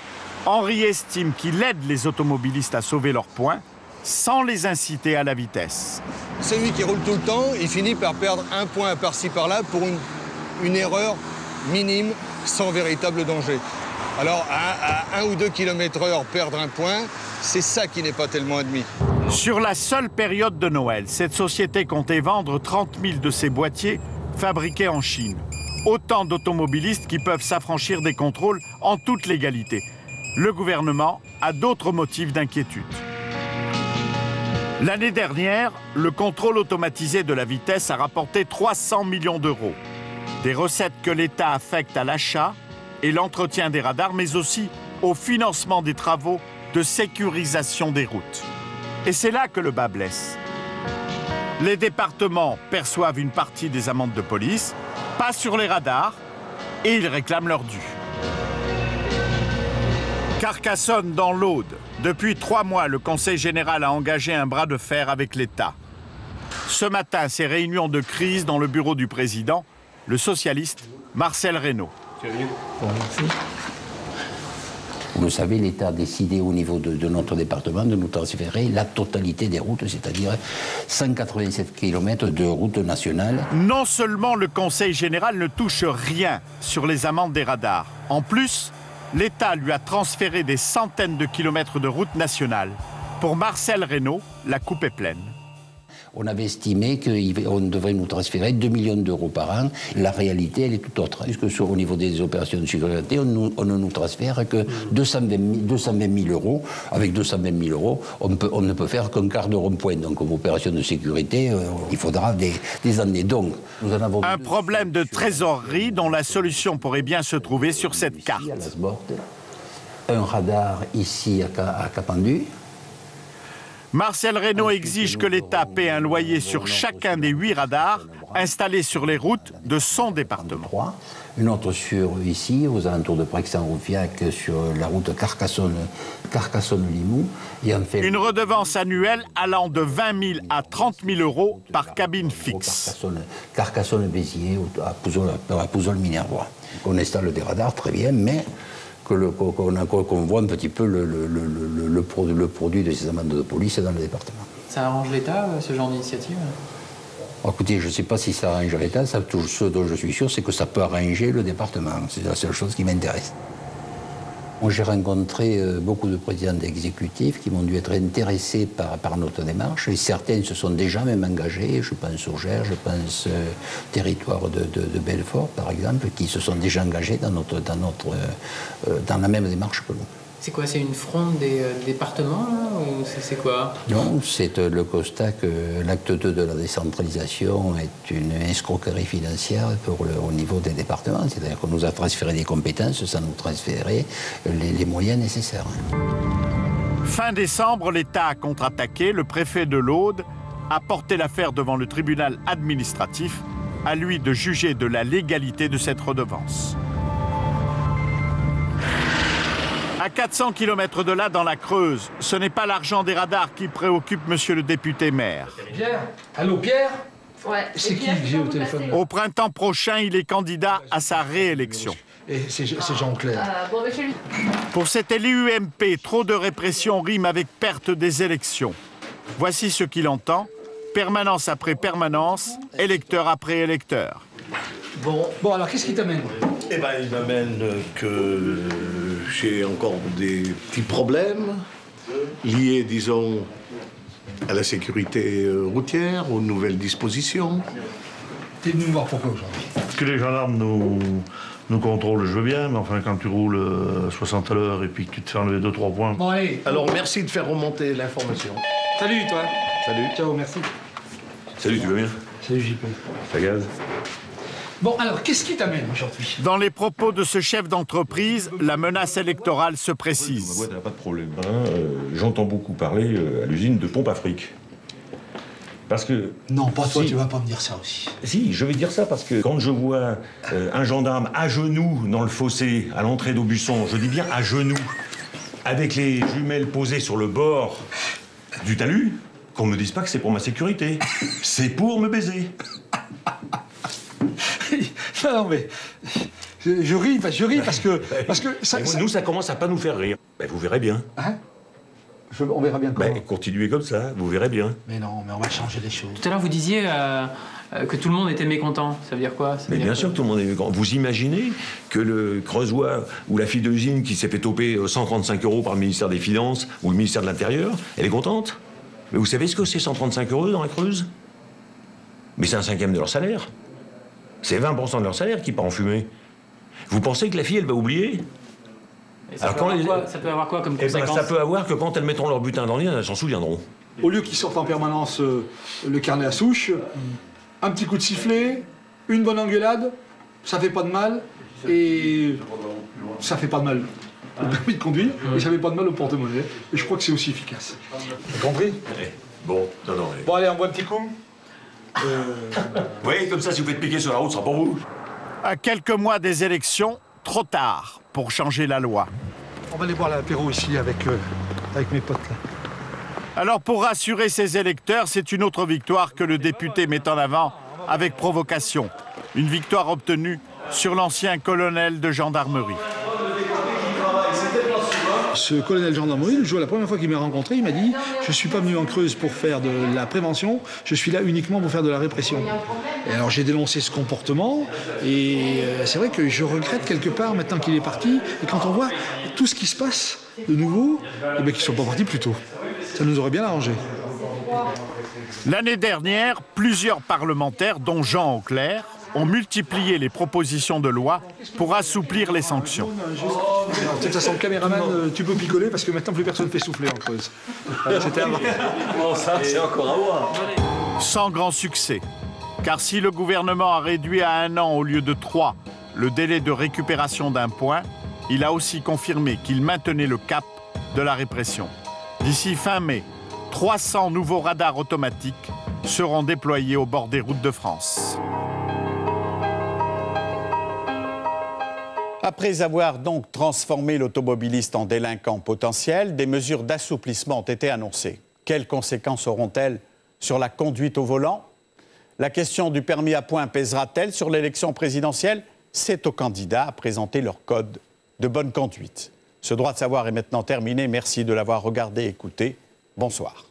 Henri estime qu'il aide les automobilistes à sauver leurs points sans les inciter à la vitesse. Celui qui roule tout le temps, il finit par perdre un point par-ci par-là pour une erreur minime sans véritable danger. Alors à 1 ou 2 km/h perdre un point, c'est ça qui n'est pas tellement admis. Sur la seule période de Noël, cette société comptait vendre 30 000 de ces boîtiers fabriqués en Chine. Autant d'automobilistes qui peuvent s'affranchir des contrôles en toute légalité. Le gouvernement a d'autres motifs d'inquiétude. L'année dernière, le contrôle automatisé de la vitesse a rapporté 300 millions d'euros. Des recettes que l'État affecte à l'achat et l'entretien des radars, mais aussi au financement des travaux de sécurisation des routes. Et c'est là que le bât blesse. Les départements perçoivent une partie des amendes de police, pas sur les radars, et ils réclament leur dû. Carcassonne dans l'Aude. Depuis 3 mois, le Conseil général a engagé un bras de fer avec l'État. Ce matin, ces réunions de crise dans le bureau du président, le socialiste Marcel Reynaud. Vous le savez, l'État a décidé au niveau de notre département de nous transférer la totalité des routes, c'est-à-dire 187 km de routes nationales. Non seulement le Conseil général ne touche rien sur les amendes des radars, en plus, l'État lui a transféré des centaines de kilomètres de routes nationales. Pour Marcel Reynaud, la coupe est pleine. On avait estimé qu'on devrait nous transférer 2 millions d'euros par an. La réalité, elle est tout autre. Puisque au niveau des opérations de sécurité, on ne nous transfère que 220 000 euros. Avec 220 000 euros, on ne peut faire qu'un quart de rond-point. Donc, comme opération de sécurité, il faudra des années. Donc, nous en avons un problème de trésorerie dont la solution pourrait bien se trouver sur cette carte. Un radar ici à Capendu. Marcel Reynaud exige que l'État paie un loyer sur chacun des 8 radars installés sur les routes de son département. Une autre ici, aux alentours de Prexen-Roufiac, sur la route Carcassonne-Limoux. Une redevance annuelle allant de 20 000 à 30 000 euros par cabine fixe. Carcassonne-Béziers, à Pouzol-Minervois. On installe des radars, très bien, mais qu'on voit un petit peu le produit de ces amendes de police dans le département. Ça arrange l'État, ce genre d'initiative? Écoutez, je ne sais pas si ça arrange l'État. Ce dont je suis sûr, c'est que ça peut arranger le département. C'est la seule chose qui m'intéresse. J'ai rencontré beaucoup de présidents d'exécutifs qui m'ont dû être intéressés par notre démarche. Et certains se sont déjà même engagés. Je pense au Gers, je pense au territoire de Belfort, par exemple, qui se sont déjà engagés dans la même démarche que nous. C'est quoi? C'est une fronde des départements, là, ou c'est quoi? Non, c'est le constat que l'acte 2 de la décentralisation est une escroquerie financière au niveau des départements. C'est-à-dire qu'on nous a transféré des compétences sans nous transférer les moyens nécessaires. Fin décembre, l'État a contre-attaqué. Le préfet de l'Aude a porté l'affaire devant le tribunal administratif. À lui de juger de la légalité de cette redevance. À 400 km de là, dans la Creuse, ce n'est pas l'argent des radars qui préoccupe monsieur le député maire. Pierre? Allô, Pierre? Ouais. C'est qui que j'ai au téléphone? Au printemps prochain, il est candidat à sa réélection. Et c'est Jean-Claire. Bon, mais chez lui. Pour cet élu UMP, trop de répression rime avec perte des élections. Voici ce qu'il entend. Permanence après permanence, électeur après électeur. Bon, alors qu'est-ce qui t'amène? Eh ben, il m'amène que j'ai encore des petits problèmes liés, disons, à la sécurité routière, aux nouvelles dispositions. T'es venu me voir pourquoi aujourd'hui? Parce que les gendarmes nous contrôlent, je veux bien, mais enfin, quand tu roules 60 à l'heure et puis que tu te fais enlever 2-3 points... Bon, allez. Alors, merci de faire remonter l'information. Salut, toi. Salut. Ciao, merci. Salut, tu vas bien? Salut, JP. Ça gaz? Bon, alors, qu'est-ce qui t'amène aujourd'hui? Dans les propos de ce chef d'entreprise, la menace électorale se précise. Ouais, t'as pas de problème. J'entends beaucoup parler à l'usine de pompe à fric. Parce que... Non, pas toi, tu vas pas me dire ça aussi. Si, je vais dire ça parce que quand je vois un gendarme à genoux dans le fossé, à l'entrée d'Aubusson, je dis bien à genoux, avec les jumelles posées sur le bord du talus, qu'on me dise pas que c'est pour ma sécurité. C'est pour me baiser. Non, mais je ris parce que ça, Nous, ça commence à pas nous faire rire. Ben, vous verrez bien. Hein? On verra bien comment. Ben, continuez comme ça, vous verrez bien. Mais non, mais on va changer les choses. Tout à l'heure, vous disiez que tout le monde était mécontent. Ça veut dire quoi? Mais bien sûr que tout le monde est mécontent. Vous imaginez que le Creusois ou la fille de l'usine qui s'est fait toper 135 € par le ministère des Finances ou le ministère de l'Intérieur, elle est contente? Mais vous savez ce que c'est 135 € dans la Creuse? Mais c'est un 5e de leur salaire. C'est 20% de leur salaire qui part en fumée. Vous pensez que la fille, elle va oublier? Ça peut avoir quoi comme conséquence? Ça peut avoir que quand elles mettront leur butin dans le nez, elles s'en souviendront. Au lieu qu'ils sortent en permanence le carnet à souche, un petit coup de sifflet, une bonne engueulade, ça fait pas de mal, et ça fait pas de mal au permis de conduire, et ça fait pas de mal au porte-monnaie. Et je crois que c'est aussi efficace. T'as compris? Bon, non. Bon, allez, on boit un petit coup. Oui, comme ça, si vous faites piquer sur la route, ce sera pour vous. À quelques mois des élections, trop tard pour changer la loi. On va aller boire l'apéro ici avec mes potes, là. Alors, pour rassurer ses électeurs, c'est une autre victoire que le député met en avant avec provocation. Une victoire obtenue sur l'ancien colonel de gendarmerie. Ce colonel de gendarmerie, le jour, la première fois qu'il m'a rencontré, il m'a dit « Je ne suis pas venu en Creuse pour faire de la prévention, je suis là uniquement pour faire de la répression. » Et alors j'ai dénoncé ce comportement, et c'est vrai que je regrette quelque part, maintenant qu'il est parti, et quand on voit tout ce qui se passe de nouveau, eh bien qu'ils ne sont pas partis plus tôt. Ça nous aurait bien arrangé. L'année dernière, plusieurs parlementaires, dont Jean Auclair, ont multiplié les propositions de loi pour assouplir les sanctions. De toute façon, le caméraman, tu peux picoler parce que maintenant plus personne ne fait souffler en Creuse. C'était avant. Bon, ça, c'est encore à voir. Sans grand succès, car si le gouvernement a réduit à 1 an au lieu de 3 le délai de récupération d'un point, il a aussi confirmé qu'il maintenait le cap de la répression. D'ici fin mai, 300 nouveaux radars automatiques seront déployés au bord des routes de France. Après avoir donc transformé l'automobiliste en délinquant potentiel, des mesures d'assouplissement ont été annoncées. Quelles conséquences auront-elles sur la conduite au volant? La question du permis à points pèsera-t-elle sur l'élection présidentielle? C'est aux candidats à présenter leur code de bonne conduite. Ce droit de savoir est maintenant terminé. Merci de l'avoir regardé et écouté. Bonsoir.